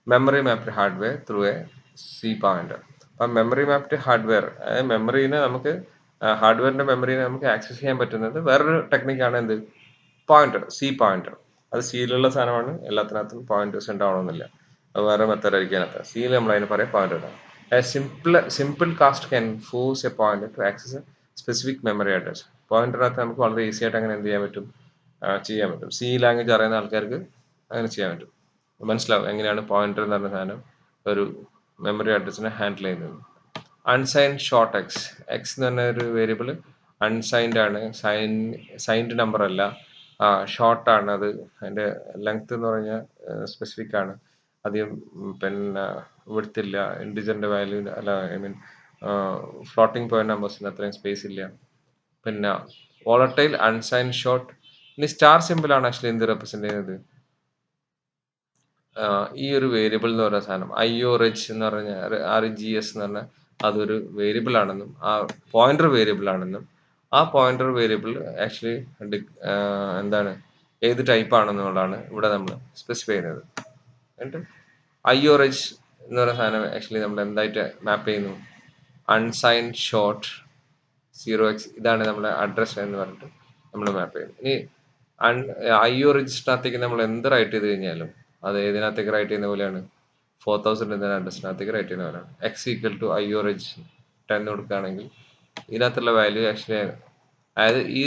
memory mapped hardware through a C pointer. അപ്പം മെമ്മറി മാപ്ഡ് ഹാർഡ്വെയർ, മെമ്മറീനെ നമുക്ക് ഹാർഡ്വെയറിന്റെ മെമ്മറീനെ നമുക്ക് ആക്സസ് ചെയ്യാൻ പറ്റുന്നത് വേറൊരു ടെക്നിക്കാണ് എന്ത്? Pointer, C pointer. അത് സിയിലുള്ള സാധനമാണ്. എല്ലാത്തിനകത്തും പോയിന്റേഴ്സ് ഉണ്ടാവണമെന്നില്ല. അത് വേറെ മെത്തേഡ് ആയിരിക്കാനകത്ത്. സിയിൽ നമ്മൾ അതിന് പറയാം pointer. Simple cast can force a pointer to access a specific memory address. പോയിന്ററിനകത്ത് നമുക്ക് വളരെ ഈസി ആയിട്ട് അങ്ങനെ എന്ത് ചെയ്യാൻ പറ്റും? ചെയ്യാൻ പറ്റും. സി ലാംഗ്വേജ് അറിയുന്ന ആൾക്കാർക്ക് അങ്ങനെ ചെയ്യാൻ പറ്റും. മനസ്സിലാവും എങ്ങനെയാണ് പോയിന്റർ എന്ന് പറഞ്ഞ സാധനം ഒരു മെമ്മറി അഡ്രസ്സിനെ ഹാൻഡിൽ ചെയ്യുന്നത്. Unsigned short X. എക്സ് എന്ന് പറഞ്ഞ ഒരു വേരിയബിൾ അൺസൈൻഡ് ആണ്, സൈൻഡ് നമ്പർ അല്ല, ഷോർട്ട് ആണ്. അത് അതിന്റെ ലെങ്ത് എന്ന് പറഞ്ഞാൽ സ്പെസിഫിക് ആണ്. അധികം പിന്നെ വിഡ്ത്തില്ല. ഇൻഡിജറിന്റെ വാല്യൂ അല്ല, ഐ മീൻ ഫ്ലോട്ടിംഗ് പോയിന്റ് നമ്പേഴ്സിന് അത്രയും സ്പേസ് ഇല്ല. പിന്നെ വോളട്ടൈൽ, അൺസൈൻഡ് ഷോർട്ട്. ഇനി സ്റ്റാർ സിമ്പിൾ ആണ് ആക്ച്വലി എന്ത് റെപ്രസെന്റ് ചെയ്യുന്നത്? ഈ ഒരു വേരിയബിൾ എന്ന് പറയുന്ന സാധനം IOREG എന്ന് പറഞ്ഞ RGS എന്ന് പറഞ്ഞാൽ അതൊരു വേരിയബിൾ ആണെന്നും ആ പോയിന്റർ വേരിയബിൾ ആണെന്നും ആ പോയിന്റർ വേരിയബിൾ ആക്ച്വലി എന്താണ്, ഏത് ടൈപ്പ് ആണെന്നുള്ളതാണ് ഇവിടെ നമ്മൾ സ്പെസിഫൈ ചെയ്യുന്നത്. എന്നിട്ട് IOREG എന്ന് പറയുന്ന സാധനം ആക്ച്വലി നമ്മൾ എന്തായിട്ട് മാപ്പ് ചെയ്യുന്നു? Unsigned short 0x. ഇതാണ് നമ്മുടെ അഡ്രസ് എന്ന് പറഞ്ഞിട്ട് നമ്മൾ മാപ്പ് ചെയ്യുന്നു. ഇനി IO രജിസ്റ്ററിനകത്തേക്ക് നമ്മൾ എന്ത് റൈറ്റ് ചെയ്ത് കഴിഞ്ഞാലും അത് ഏതിനകത്തേക്ക് റൈറ്റ് ചെയ്യുന്ന പോലെയാണ്? 4000 എന്ന അഡ്രസ്സിനകത്തേക്ക് റൈറ്റ് ചെയ്യുന്ന പോലെയാണ്. X ഈക്വൽ ടു IOREG 10 കൊടുക്കുകയാണെങ്കിൽ ഇതിനകത്തുള്ള വാല്യൂ ആക്ച്വലി, അതായത് ഈ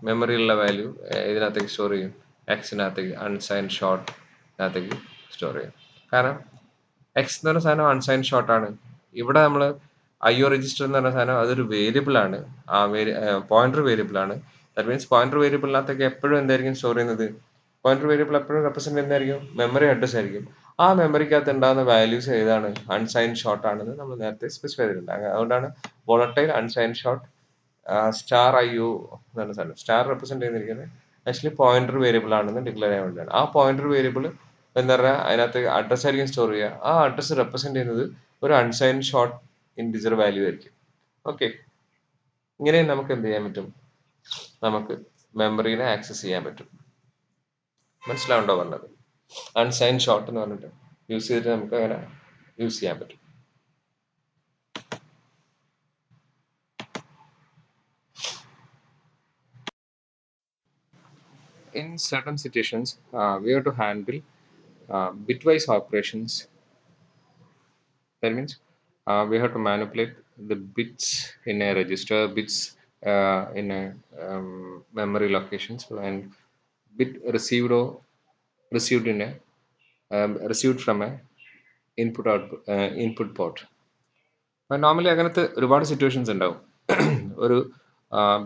മെമ്മറിയിലുള്ള വാല്യൂ ഇതിനകത്തേക്ക് സ്റ്റോർ ചെയ്യും? എക്സിനകത്തേക്ക്, അൺസൈൻഡ് ഷോർട്ടിനകത്തേക്ക് സ്റ്റോർ ചെയ്യും. കാരണം എക്സ് എന്ന് പറഞ്ഞ സാധനം അൺസൈൻഡ് ഷോർട്ട് ആണ്. ഇവിടെ നമ്മൾ IO രജിസ്റ്റർ എന്ന് പറഞ്ഞ സാധനം അതൊരു വേരിയബിൾ ആണ്, ആ പോയിന്റർ വേരിയബിൾ ആണ്. ദാറ്റ് മീൻസ് പോയിന്റർ വേരിയബിളിനകത്തേക്ക് എപ്പോഴും എന്തായിരിക്കും സ്റ്റോർ ചെയ്യുന്നത്? പോയിന്റർ വേരിയബിൾ എപ്പോഴും റെപ്രസെന്റ് ചെയ്യുന്നതായിരിക്കും മെമ്മറി അഡ്രസ് ആയിരിക്കും. ആ മെമ്മറിക്കകത്ത് ഉണ്ടാകുന്ന വാല്യൂസ് ഏതാണ്? അൺസൈൻഡ് ഷോർട്ട് ആണെന്ന് നമ്മൾ നേരത്തെ സ്പെസിഫൈ ചെയ്തിട്ടുണ്ട്. അതുകൊണ്ടാണ് volatile, unsigned short, star IO എന്ന് പറഞ്ഞ സാധനം. സ്റ്റാർ റെപ്രസെന്റ് ചെയ്തിരിക്കുന്നത് ആക്ച്വലി പോയിന്റർ വേരിയബിൾ ആണെന്ന് ഡിക്ലെയർ ചെയ്യാൻ വേണ്ടിയാണ്. ആ പോയിന്റർ വേരിയബിൾ എന്താ പറയുക, അതിനകത്ത് അഡ്രസ് ആയിരിക്കും സ്റ്റോർ ചെയ്യുക. ആ അഡ്രസ് റെപ്രസെന്റ് ചെയ്യുന്നത് ഒരു അൺസൈൻഡ് ഷോർട്ട് ഇൻഡിജർ വാല്യൂ ആയിരിക്കും. ഓക്കെ. ഇങ്ങനെ നമുക്ക് എന്ത് ചെയ്യാൻ പറ്റും? നമുക്ക് മെമ്മറീനെ ആക്സസ് ചെയ്യാൻ പറ്റും. മനസ്സിലാവുണ്ടോ പറഞ്ഞത്? അൺസൈൻ ഷോർട്ട് എന്ന് പറഞ്ഞിട്ട് യൂസ് ചെയ്തിട്ട് നമുക്ക് അങ്ങനെ യൂസ് ചെയ്യാൻ പറ്റും. In certain situations, we have to handle bitwise operations. That means we have to manipulate the bits in a register, bits in a memory locations, and bit received in a received from a input port. Normally അങ്ങനത്തെ ഒരുപാട് സിറ്റുവേഷൻസ് ഉണ്ടാവും. ഒരു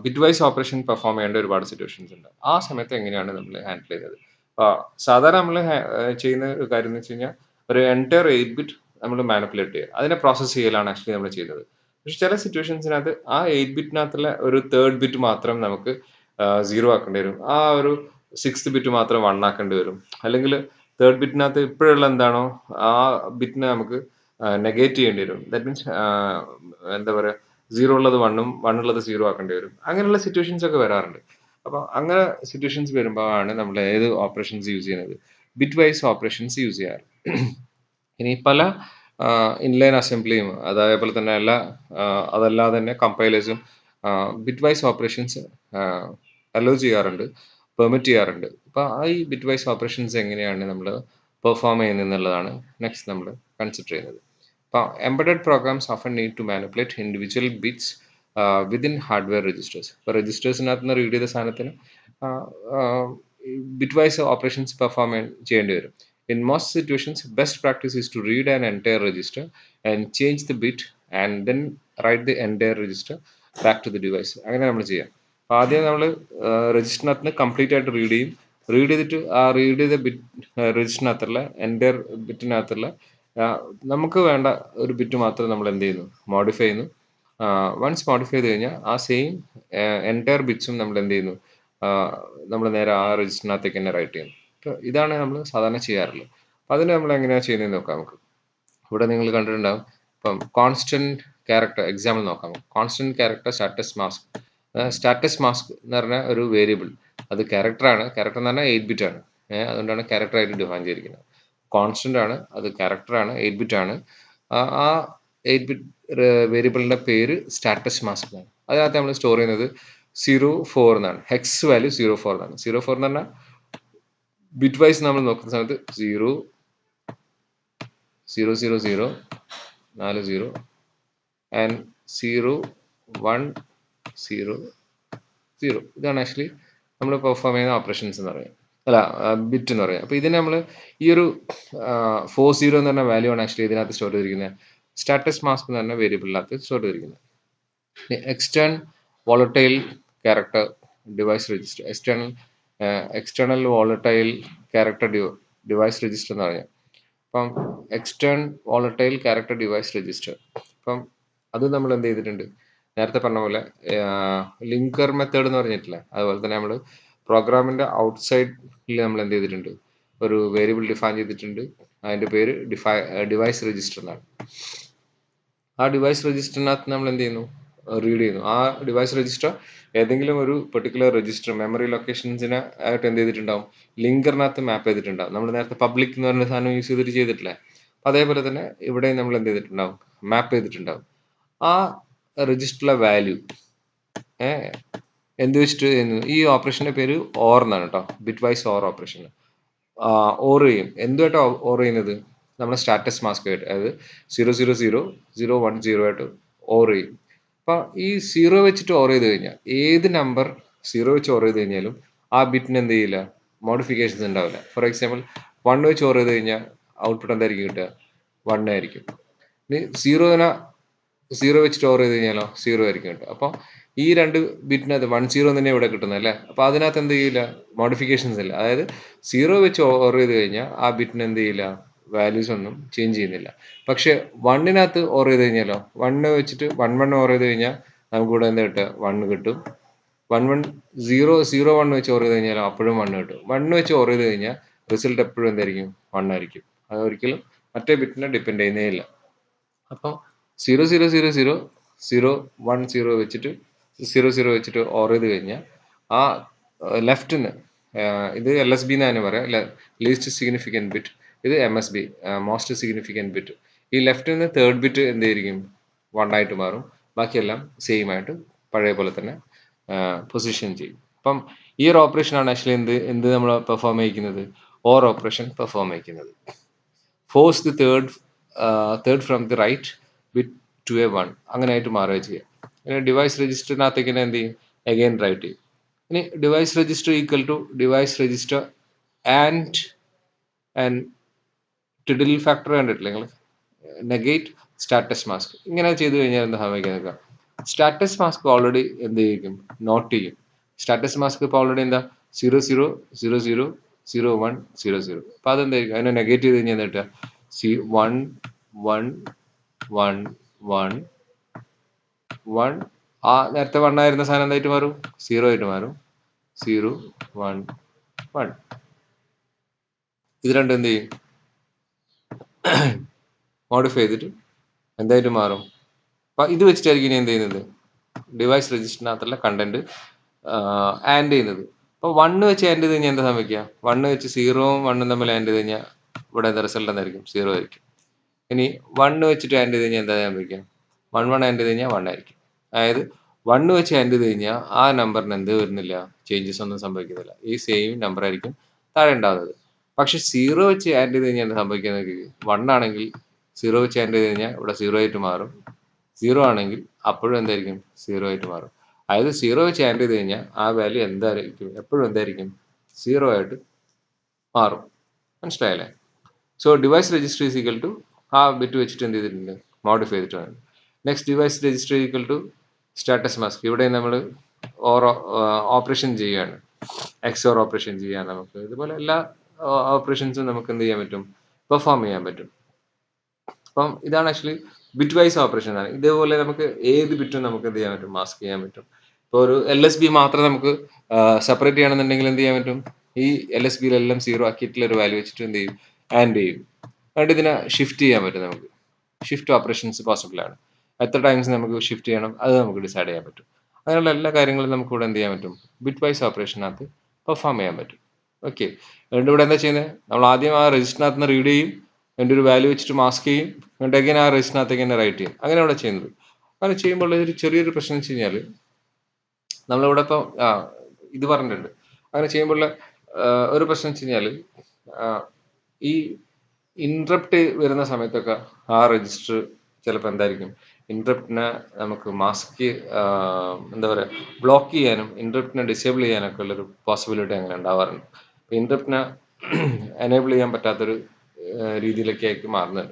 ബിറ്റ് വൈസ് ഓപ്പറേഷൻ പെർഫോം ചെയ്യേണ്ട ഒരുപാട് സിറ്റുവേഷൻസ് ഉണ്ട്. ആ സമയത്ത് എങ്ങനെയാണ് നമ്മൾ ഹാൻഡിൽ ചെയ്യുന്നത്? സാധാരണ നമ്മൾ ചെയ്യുന്ന ഒരു കാര്യം എന്ന് വെച്ച് കഴിഞ്ഞാൽ ഒരു എൻറ്റയർ 8 ബിറ്റ് നമ്മൾ മാനിപ്പുലേറ്റ് ചെയ്യുക, അതിനെ പ്രോസസ്സ് ചെയ്യലാണ് ആക്ച്വലി നമ്മൾ ചെയ്യുന്നത്. പക്ഷെ ചില സിറ്റുവേഷൻസിനകത്ത് ആ 8 ബിറ്റിനകത്തുള്ള ഒരു തേർഡ് ബിറ്റ് മാത്രം നമുക്ക് സീറോ ആക്കേണ്ടി വരും, ആ ഒരു 6th ബിറ്റ് മാത്രം 1 ആക്കേണ്ടി വരും. അല്ലെങ്കിൽ തേർഡ് ബിറ്റിനകത്ത് ഇപ്പോഴുള്ള എന്താണോ ആ ബിറ്റിനെ നമുക്ക് നെഗേറ്റ് ചെയ്യേണ്ടി വരും. ദാറ്റ് മീൻസ് എന്താ പറയുക, സീറോ ഉള്ളത് 1ഉം 1 ഉള്ളത് സീറോ ആക്കേണ്ടി വരും. അങ്ങനെയുള്ള സിറ്റുവേഷൻസ് ഒക്കെ വരാറുണ്ട്. അപ്പോൾ അങ്ങനെ സിറ്റുവേഷൻസ് വരുമ്പോഴാണ് നമ്മൾ ഏത് ഓപ്പറേഷൻസ് യൂസ് ചെയ്യുന്നത്? ബിറ്റ് വൈസ് ഓപ്പറേഷൻസ് യൂസ് ചെയ്യാറ്. ഇനി പല ഇൻലൈൻ അസംബ്ലിയും അതേപോലെ തന്നെ അതല്ലാതെ തന്നെ കമ്പൈലേഴ്സും ബിറ്റ് വൈസ് ഓപ്പറേഷൻസ് അലോ ചെയ്യാറുണ്ട്, പെർമിറ്റ് ചെയ്യാറുണ്ട്. അപ്പോൾ ഈ ബിറ്റ് വൈസ് ഓപ്പറേഷൻസ് എങ്ങനെയാണ് നമ്മൾ പെർഫോം ചെയ്യുന്നത് എന്നുള്ളതാണ് നെക്സ്റ്റ് നമ്മൾ കൺസിഡർ ചെയ്യുന്നത്. അപ്പോൾ embedded programs often need to manipulate individual bits within hardware registers. ഇപ്പോൾ രജിസ്റ്റേഴ്സിനകത്ത് നിന്ന് റീഡ് ചെയ്ത സാധനത്തിന് ബിറ്റ് വൈസ് ഓപ്പറേഷൻസ് പെർഫോം ചെയ്യേണ്ടി വരും. In most situations, best practice is to read an entire register and change the bit and then write the entire register back to the device. അങ്ങനെ നമ്മൾ ചെയ്യാം. അപ്പോൾ ആദ്യം നമ്മൾ രജിസ്റ്ററിനകത്ത് നിന്ന് കംപ്ലീറ്റ് ആയിട്ട് റീഡ് ചെയ്യും. റീഡ് ചെയ്തിട്ട് ആ റീഡ് ചെയ്ത ബിറ്റ് രജിസ്റ്ററിനകത്തുള്ള എൻ്റയർ ബിറ്റിനകത്തുള്ള നമുക്ക് വേണ്ട ഒരു ബിറ്റ് മാത്രം നമ്മൾ എന്ത് ചെയ്യുന്നു, മോഡിഫൈ ചെയ്യുന്നു. വൺസ് മോഡിഫൈ ചെയ്ത് കഴിഞ്ഞാൽ ആ സെയിം എൻ്റയർ ബിറ്റ്സും നമ്മൾ എന്ത് ചെയ്യുന്നു, നമ്മൾ നേരെ ആ രജിസ്റ്ററിനകത്തേക്ക് തന്നെ റൈറ്റ് ചെയ്യുന്നു. ഇതാണ് നമ്മൾ സാധാരണ ചെയ്യാറുള്ളത്. അപ്പം അതിന് നമ്മൾ എങ്ങനെയാണ് ചെയ്യുന്നതെന്ന് നോക്കാം. നമുക്ക് ഇവിടെ നിങ്ങൾ കണ്ടിട്ടുണ്ടാകും. ഇപ്പം കോൺസ്റ്റന്റ് ക്യാരക്ടർ എക്സാമ്പിൾ നോക്കാം. Constant character status mask. Status mask എന്ന് പറഞ്ഞ ഒരു വേരിയബിൾ, അത് ക്യാരക്ടറാണ്. ക്യാരക്ടർ എന്ന് പറഞ്ഞാൽ 8 ബിറ്റ് ആണ്. അതുകൊണ്ടാണ് ക്യാരക്ടറായിട്ട് ഡിഫൈൻ ചെയ്തിരിക്കുന്നത്. കോൺസ്റ്റന്റ് ആണ്, അത് ക്യാരക്ടറാണ്, 8 ബിറ്റ് ആണ്. ആ 8 ബിറ്റ് വേരിയബിളിൻ്റെ പേര് സ്റ്റാറ്റസ് മാസ്ക് എന്നാണ്. അതിനകത്ത് നമ്മൾ സ്റ്റോർ ചെയ്യുന്നത് 04 എന്നാണ്. ഹെക്സ് വാല്യൂ 04 എന്നാണ്. 04 എന്ന് പറഞ്ഞാൽ ബിറ്റ് വൈസ് നമ്മൾ നോക്കുന്ന സമയത്ത് 0 0 0 0 4 0 ആൻഡ് 0 1 0 0. ഇതാണ് ആക്ച്വലി നമ്മൾ പെർഫോം ചെയ്യുന്ന ഓപ്പറേഷൻസ് എന്ന് പറയുന്നത്, അല്ല ബിറ്റ് എന്ന് പറയുന്നത്. അപ്പോൾ ഇതിന് നമ്മൾ ഈ ഒരു 40 എന്ന് പറഞ്ഞ വാല്യൂ ആണ് ആക്ച്വലി ഇതിനകത്ത് സ്റ്റോർ ചെയ്തിരിക്കുന്നത്. സ്റ്റാറ്റസ് മാസ്ക് എന്ന് പറഞ്ഞ വേരിയബിളിനകത്ത് സ്റ്റോർ ചെയ്തിരിക്കുന്നത്. Volatile character device register. External volatile character device register എന്ന് പറയാം. അപ്പം വോളട്ടൈൽ ക്യാരക്ടർ ഡിവൈസ് രജിസ്റ്റർ, അപ്പം അത് നമ്മൾ എന്ത് ചെയ്തിട്ടുണ്ട്, നേരത്തെ പറഞ്ഞ പോലെ ലിങ്കർ മെത്തേഡ് എന്ന് പറഞ്ഞിട്ടില്ല, അതുപോലെ തന്നെ നമ്മൾ പ്രോഗ്രാമിൻ്റെ ഔട്ട്സൈഡിൽ നമ്മൾ എന്ത് ചെയ്തിട്ടുണ്ട്, ഒരു വേരിയബിൾ ഡിഫൈൻ ചെയ്തിട്ടുണ്ട്. അതിൻ്റെ പേര് ഡിവൈസ് രജിസ്റ്റർ എന്നാണ്. ആ ഡിവൈസ് രജിസ്റ്ററിനകത്ത് നമ്മൾ എന്ത് ചെയ്യുന്നു, റീഡ് ചെയ്യുന്നു. ആ ഡിവൈസ് രജിസ്റ്റർ ഏതെങ്കിലും ഒരു പെർട്ടിക്കുലർ രജിസ്റ്റർ മെമ്മറി ലൊക്കേഷൻസിനെ ആയിട്ട് എന്ത് ചെയ്തിട്ടുണ്ടാവും, ലിങ്കറിനകത്ത് മാപ്പ് ചെയ്തിട്ടുണ്ടാവും. നമ്മൾ നേരത്തെ പബ്ലിക് എന്ന് പറയുന്ന സാധനം യൂസ് ചെയ്തിട്ട് ചെയ്തിട്ടില്ലേ, അതേപോലെ തന്നെ ഇവിടെ നമ്മൾ എന്ത് ചെയ്തിട്ടുണ്ടാവും, മാപ്പ് ചെയ്തിട്ടുണ്ടാവും. ആ രജിസ്റ്ററിലെ വാല്യൂ എന്ത് വെച്ചിട്ട് ഈ ഓപ്പറേഷൻ്റെ പേര് ഓർ എന്നാണ് കേട്ടോ, bitwise or operation. Or ചെയ്യും. എന്തുമായിട്ടോ ഓർ ചെയ്യുന്നത്, നമ്മുടെ സ്റ്റാറ്റസ് മാസ്ക് ആയിട്ട്, അതായത് 0 0 0 0 1 0 ആയിട്ട് ഓർ ചെയ്യും. അപ്പം ഈ 0 വെച്ചിട്ട് ഓർ ചെയ്ത് കഴിഞ്ഞാൽ, ഏത് നമ്പർ 0 വെച്ച് ഓർ ചെയ്ത് കഴിഞ്ഞാലും ആ ബിറ്റിന് എന്ത് ചെയ്യില്ല, മോഡിഫിക്കേഷൻസ് ഉണ്ടാവില്ല. ഫോർ എക്സാമ്പിൾ 1 വെച്ച് ഓർ ചെയ്ത് കഴിഞ്ഞാൽ ഔട്ട്പുട്ട് എന്തായിരിക്കും കിട്ടുക, 1 ആയിരിക്കും. ഇനി 0 വെച്ചിട്ട് ഓർ ചെയ്ത് കഴിഞ്ഞാലോ 0 ആയിരിക്കും കിട്ടുക. അപ്പോൾ ഈ രണ്ട് ബിറ്റിനകത്ത് 1 0 തന്നെ ഇവിടെ കിട്ടുന്നത് അല്ലേ. അപ്പോൾ അതിനകത്ത് എന്ത് ചെയ്യില്ല, മോഡിഫിക്കേഷൻസ് ഇല്ല. അതായത് 0 വെച്ച് ഓർ ചെയ്ത് കഴിഞ്ഞാൽ ആ ബിറ്റിന് എന്ത് ചെയ്യില്ല, വാല്യൂസ് ഒന്നും ചേഞ്ച് ചെയ്യുന്നില്ല. പക്ഷെ 1നകത്ത് ഓർ ചെയ്ത് കഴിഞ്ഞാലോ, 1 വെച്ചിട്ട് 1 1 ഓർ ചെയ്ത് കഴിഞ്ഞാൽ നമുക്കിവിടെ എന്താ കിട്ടുക, 1 കിട്ടും. 1 1 0 0 1 വെച്ച് ഓർ ചെയ്ത് കഴിഞ്ഞാലോ അപ്പോഴും 1 കിട്ടും. 1 വെച്ച് ഓർ ചെയ്ത് കഴിഞ്ഞാൽ റിസൾട്ട് എപ്പോഴും എന്തായിരിക്കും, 1 ആയിരിക്കും. അത് ഒരിക്കലും മറ്റേ ബിറ്റിനെ ഡിപ്പെൻഡ് ചെയ്യുന്നേ ഇല്ല. അപ്പോൾ 0 0 0 0 0 1 0 വെച്ചിട്ട് 00 വെച്ചിട്ട് ഓർ ചെയ്ത് കഴിഞ്ഞാൽ ആ ലെഫ്റ്റിന് ഇത് LSB എന്ന് തന്നെ പറയാം, ലീസ്റ്റ് സിഗ്നിഫിക്കൻറ്റ് ബിറ്റ്. ഇത് MSB, മോസ്റ്റ് സിഗ്നിഫിക്കൻറ്റ് ബിറ്റ്. ഈ ലെഫ്റ്റിൽ നിന്ന് തേർഡ് ബിറ്റ് എന്തായിരിക്കും, 1 ആയിട്ട് മാറും. ബാക്കിയെല്ലാം സെയിം ആയിട്ട് പഴയ പോലെ തന്നെ പൊസിഷൻ ചെയ്യും. അപ്പം ഈ ഒരു ഓപ്പറേഷനാണ് ആക്ച്വലി എന്ത് നമ്മൾ പെർഫോം ചെയ്യിക്കുന്നത്, ഓർ ഓപ്പറേഷൻ പെർഫോം ചെയ്യിക്കുന്നത്. Force the third from the right bit to a 1 അങ്ങനെ ആയിട്ട് മാറുക ചെയ്യുക. ഇനി ഡിവൈസ് രജിസ്റ്ററിനകത്തേക്ക് തന്നെ എന്ത് ചെയ്യും, അഗൈൻ റൈറ്റ് ചെയ്യും. ഇനി device register equal to device register and tilde factor കണ്ടിട്ടില്ല നിങ്ങൾ, നെഗേറ്റ് സ്റ്റാറ്റസ് മാസ്ക്. ഇങ്ങനെ ചെയ്തു കഴിഞ്ഞാൽ എന്താ സംഭവിക്കുക, സ്റ്റാറ്റസ് മാസ്ക് ഓൾറെഡി എന്ത് ചെയ്യും, നോട്ട് ചെയ്യും. സ്റ്റാറ്റസ് മാസ്ക് ഇപ്പോൾ ഓൾറെഡി എന്താ 00 00 01 00. അപ്പൊ അതെന്തായിരിക്കും, അതിനെ നെഗേറ്റ് ചെയ്ത് കഴിഞ്ഞാൽ എന്താ, 1 1 1 1 1. ആ നേരത്തെ 1 ആയിരുന്ന സാധനം എന്തായിട്ട് മാറും, 0 ആയിട്ട് മാറും. 0 1 1. ഇത് രണ്ടും എന്ത് ചെയ്യും, മോഡിഫൈ ചെയ്തിട്ട് എന്തായിട്ട് മാറും. അപ്പൊ ഇത് വെച്ചിട്ടായിരിക്കും ഇനി എന്ത് ചെയ്യുന്നത്, ഡിവൈസ് രജിസ്റ്ററിനകത്തുള്ള കണ്ടന്റ് ആഡ് ചെയ്യുന്നത്. അപ്പോൾ 1 വെച്ച് ആഡ് ചെയ്ത് കഴിഞ്ഞാൽ എന്താ സംഭവിക്കുക, 1 വെച്ച് 0ഉം 1ഉം തമ്മിൽ ആഡ് ചെയ്ത് കഴിഞ്ഞാൽ ഇവിടെ എന്താ റിസൾട്ട് എന്തായിരിക്കും, 0 ആയിരിക്കും. ഇനി 1 വെച്ചിട്ട് ആഡ് ചെയ്ത് കഴിഞ്ഞാൽ എന്താ സംഭവിക്കുക, 1 1 ആഡ് ചെയ്ത് കഴിഞ്ഞാൽ 1 ആയിരിക്കും. അതായത് 1 വെച്ച് ആഡ് ചെയ്ത് കഴിഞ്ഞാൽ ആ നമ്പറിന് എന്ത് വരുന്നില്ല, ചേഞ്ചസ് ഒന്നും സംഭവിക്കുന്നില്ല. ഈ സെയിം നമ്പർ ആയിരിക്കും താഴെ ഉണ്ടാകുന്നത്. പക്ഷെ 0 വെച്ച് ആഡ് ചെയ്ത് കഴിഞ്ഞാൽ എന്താ സംഭവിക്കുന്നത്, 1 ആണെങ്കിൽ 0 വെച്ച് ആഡ് ചെയ്ത് കഴിഞ്ഞാൽ ഇവിടെ 0 ആയിട്ട് മാറും. 0 ആണെങ്കിൽ അപ്പോഴും എന്തായിരിക്കും, 0 ആയിട്ട് മാറും. അതായത് 0 വെച്ച് ആഡ് ചെയ്ത് കഴിഞ്ഞാൽ ആ വാല്യൂ എന്തായിരിക്കും, എപ്പോഴും എന്തായിരിക്കും, 0 ആയിട്ട് മാറും. മനസ്സിലായല്ലേ? So device register is equal to ആ ബിറ്റ് വെച്ചിട്ട് എന്ത് ചെയ്തിട്ടുണ്ട്, മോഡിഫൈ ചെയ്തിട്ടുണ്ട്. Next device register equal to status mask. ഇവിടെ നമ്മൾ ഓപ്പറേഷൻ ചെയ്യുകയാണ്, XOR ഓപ്പറേഷൻ ചെയ്യാൻ നമുക്ക് ഇതുപോലെ എല്ലാ ഓപ്പറേഷൻസും നമുക്ക് എന്ത് ചെയ്യാൻ പറ്റും, പെർഫോം ചെയ്യാൻ പറ്റും. അപ്പം ഇതാണ് ആക്ച്വലി ബിറ്റ് വൈസ് ഓപ്പറേഷൻ ആണ്. ഇതേപോലെ നമുക്ക് ഏത് ബിറ്റും നമുക്ക് എന്ത് ചെയ്യാൻ പറ്റും, മാസ്ക് ചെയ്യാൻ പറ്റും. ഇപ്പോൾ ഒരു LSB മാത്രം നമുക്ക് സെപ്പറേറ്റ് ചെയ്യണമെന്നുണ്ടെങ്കിൽ എന്ത് ചെയ്യാൻ പറ്റും, ഈ LSBയിലെല്ലാം 0 ആക്കിയിട്ടുള്ള ഒരു വാല്യൂ വെച്ചിട്ട് എന്ത് ചെയ്യും, ആഡ് ചെയ്യും. എന്നിട്ട് ഇതിനെ ഷിഫ്റ്റ് ചെയ്യാൻ പറ്റും. നമുക്ക് ഷിഫ്റ്റ് ഓപ്പറേഷൻസ് പോസിബിൾ ആണ്. എത്ര ടൈംസ് നമുക്ക് ഷിഫ്റ്റ് ചെയ്യണം അത് നമുക്ക് ഡിസൈഡ് ചെയ്യാൻ പറ്റും. അങ്ങനെയുള്ള എല്ലാ കാര്യങ്ങളും നമുക്ക് ഇവിടെ എന്ത് ചെയ്യാൻ പറ്റും, ബിറ്റ് വൈസ് ഓപ്പറേഷനകത്ത് പെർഫോം ചെയ്യാൻ പറ്റും. ഓക്കെ, അതുകൊണ്ട് ഇവിടെ എന്താ ചെയ്യുന്നത്, നമ്മൾ ആദ്യം ആ രജിസ്റ്ററിനകത്ത് നിന്ന് റീഡ് ചെയ്യും, അതിൻ്റെ ഒരു വാല്യൂ വെച്ചിട്ട് മാസ്ക് ചെയ്യും, എന്നിട്ട് അഗൈൻ ആ രജിസ്റ്ററിനകത്തേക്ക് തന്നെ റൈറ്റ് ചെയ്യും. അങ്ങനെ ഇവിടെ ചെയ്യുന്നത്. അങ്ങനെ ചെയ്യുമ്പോൾ ഒരു ചെറിയൊരു പ്രശ്നം വെച്ച് കഴിഞ്ഞാൽ നമ്മളിവിടെ ഇപ്പോൾ ഇത് പറഞ്ഞിട്ടുണ്ട്. അങ്ങനെ ചെയ്യുമ്പോഴുള്ള ഒരു പ്രശ്നം വെച്ച് കഴിഞ്ഞാൽ ഈ ഇൻട്രപ്റ്റ് വരുന്ന സമയത്തൊക്കെ ആ രജിസ്റ്റർ ചിലപ്പോൾ എന്തായിരിക്കും, ഇൻട്രപ്റ്റിനെ നമുക്ക് മാസ്ക് എന്താ പറയുക, ബ്ലോക്ക് ചെയ്യാനും ഇൻട്രപ്റ്റിനെ ഡിസേബിൾ ചെയ്യാനൊക്കെ ഉള്ളൊരു പോസിബിലിറ്റി അങ്ങനെ ഉണ്ടാവാറുണ്ട്. ഇൻട്രപ്റ്റിനെ എനേബിൾ ചെയ്യാൻ പറ്റാത്തൊരു രീതിയിലൊക്കെ ആയിരിക്കും മാറുന്നത്.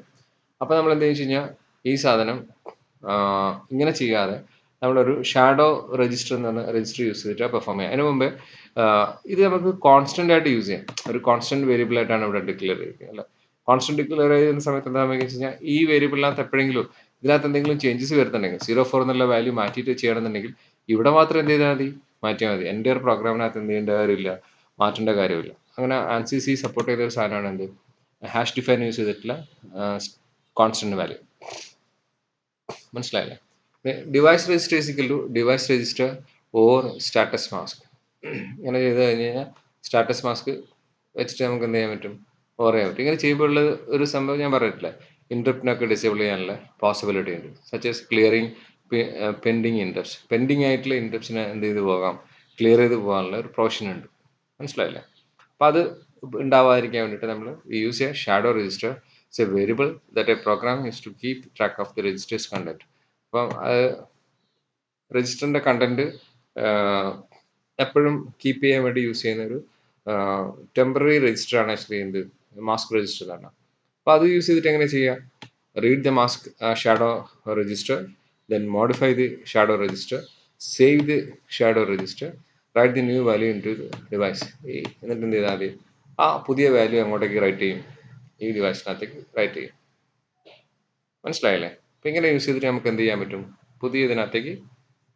അപ്പോൾ നമ്മൾ എന്ത് വെച്ച് കഴിഞ്ഞാൽ ഈ സാധനം ഇങ്ങനെ ചെയ്യാതെ നമ്മളൊരു ഷാഡോ രജിസ്റ്റർ എന്ന് പറഞ്ഞ രജിസ്റ്റർ യൂസ് ചെയ്തിട്ട് പെർഫോം ചെയ്യാം. അതിന് മുമ്പേ ഇത് നമുക്ക് കോൺസ്റ്റന്റ് ആയിട്ട് യൂസ് ചെയ്യാം. ഒരു കോൺസ്റ്റന്റ് വേരിയബിൾ ആയിട്ടാണ് ഇവിടെ ഡിക്ലെയർ ചെയ്തിരിക്കുന്നത് അല്ലേ. കോൺസ്റ്റന്റ് ഡിക്ലെയർ ചെയ്യുന്ന സമയത്ത് എന്താ വെച്ച് കഴിഞ്ഞാൽ ഈ വേരിയബിളിനകത്ത് എപ്പോഴെങ്കിലും ഇതിനകത്ത് എന്തെങ്കിലും ചേഞ്ചസ് വരുന്നുണ്ടെങ്കിൽ 04 എന്നുള്ള വാല്യൂ മാറ്റിയിട്ട് ചെയ്യണമെന്നുണ്ടെങ്കിൽ ഇവിടെ മാത്രം എന്ത് ചെയ്താൽ മതി, മാറ്റിയാൽ മതി. എൻ്റെ ഒരു പ്രോഗ്രാമിനകത്ത് എന്ത് ചെയ്യേണ്ട കാര്യമില്ല, മാറ്റേണ്ട കാര്യമില്ല. അങ്ങനെ ANSYS സപ്പോർട്ട് ചെയ്ത ഒരു സാധനമാണ് എന്ത്, ഹാഷ് ഡിഫൈൻ യൂസ് ചെയ്തിട്ടുള്ള കോൺസ്റ്റന്റ് വാല്യൂ. മനസ്സിലായില്ലേ? Device register is equal to device register or status mask. ഇങ്ങനെ ചെയ്ത് കഴിഞ്ഞ് കഴിഞ്ഞാൽ സ്റ്റാറ്റസ് മാസ്ക് വെച്ചിട്ട് നമുക്ക് എന്ത് ചെയ്യാൻ പറ്റും, ഓർ ചെയ്യാൻ പറ്റും. ഇങ്ങനെ ചെയ്യുമ്പോൾ ഉള്ള ഒരു സംഭവം ഞാൻ പറഞ്ഞിട്ടില്ല, ഇൻട്രപ്റ്റിനൊക്കെ ഡിസേബിൾ ചെയ്യാനുള്ള പോസിബിലിറ്റി ഉണ്ട്. Such as clearing pending interrupt. Pending ആയിട്ടുള്ള ഇൻട്രപ്റ്റിനെ എന്ത് ചെയ്ത് പോകാം, ക്ലിയർ ചെയ്ത് പോകാനുള്ള ഒരു പ്രൊവിഷൻ ഉണ്ട്. മനസ്സിലായില്ലേ? അപ്പം അത് ഉണ്ടാവാതിരിക്കാൻ വേണ്ടിയിട്ട് നമ്മൾ യൂസ് ചെയ്യുക shadow register. It's a variable that a program use to keep track of the registers content. അപ്പം രജിസ്റ്ററിൻ്റെ കണ്ടന്റ് എപ്പോഴും കീപ്പ് ചെയ്യാൻ വേണ്ടി യൂസ് ചെയ്യുന്ന ഒരു ടെമ്പററി രജിസ്റ്റർ ആണ് ആക്ച്വലി എന്ത്, മാസ്ക് രജിസ്റ്റർ ആണ്. അപ്പോൾ അത് യൂസ് ചെയ്തിട്ട് എങ്ങനെ ചെയ്യുക, read the mask shadow register, then modify the shadow register, save the shadow register, write the new value into the device. എന്നിട്ട് എന്ത് ചെയ്താൽ മതി, ആ പുതിയ വാല്യൂ അങ്ങോട്ടേക്ക് റൈറ്റ് ചെയ്യും, ഈ ഡിവൈസിനകത്തേക്ക് റൈറ്റ് ചെയ്യും. മനസ്സിലായില്ലേ? അപ്പം ഇങ്ങനെ യൂസ് ചെയ്തിട്ട് നമുക്ക് എന്ത് ചെയ്യാൻ പറ്റും, പുതിയ ഇതിനകത്തേക്ക്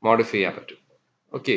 മോഡിഫൈ ചെയ്യാൻ പറ്റും. ഓക്കെ.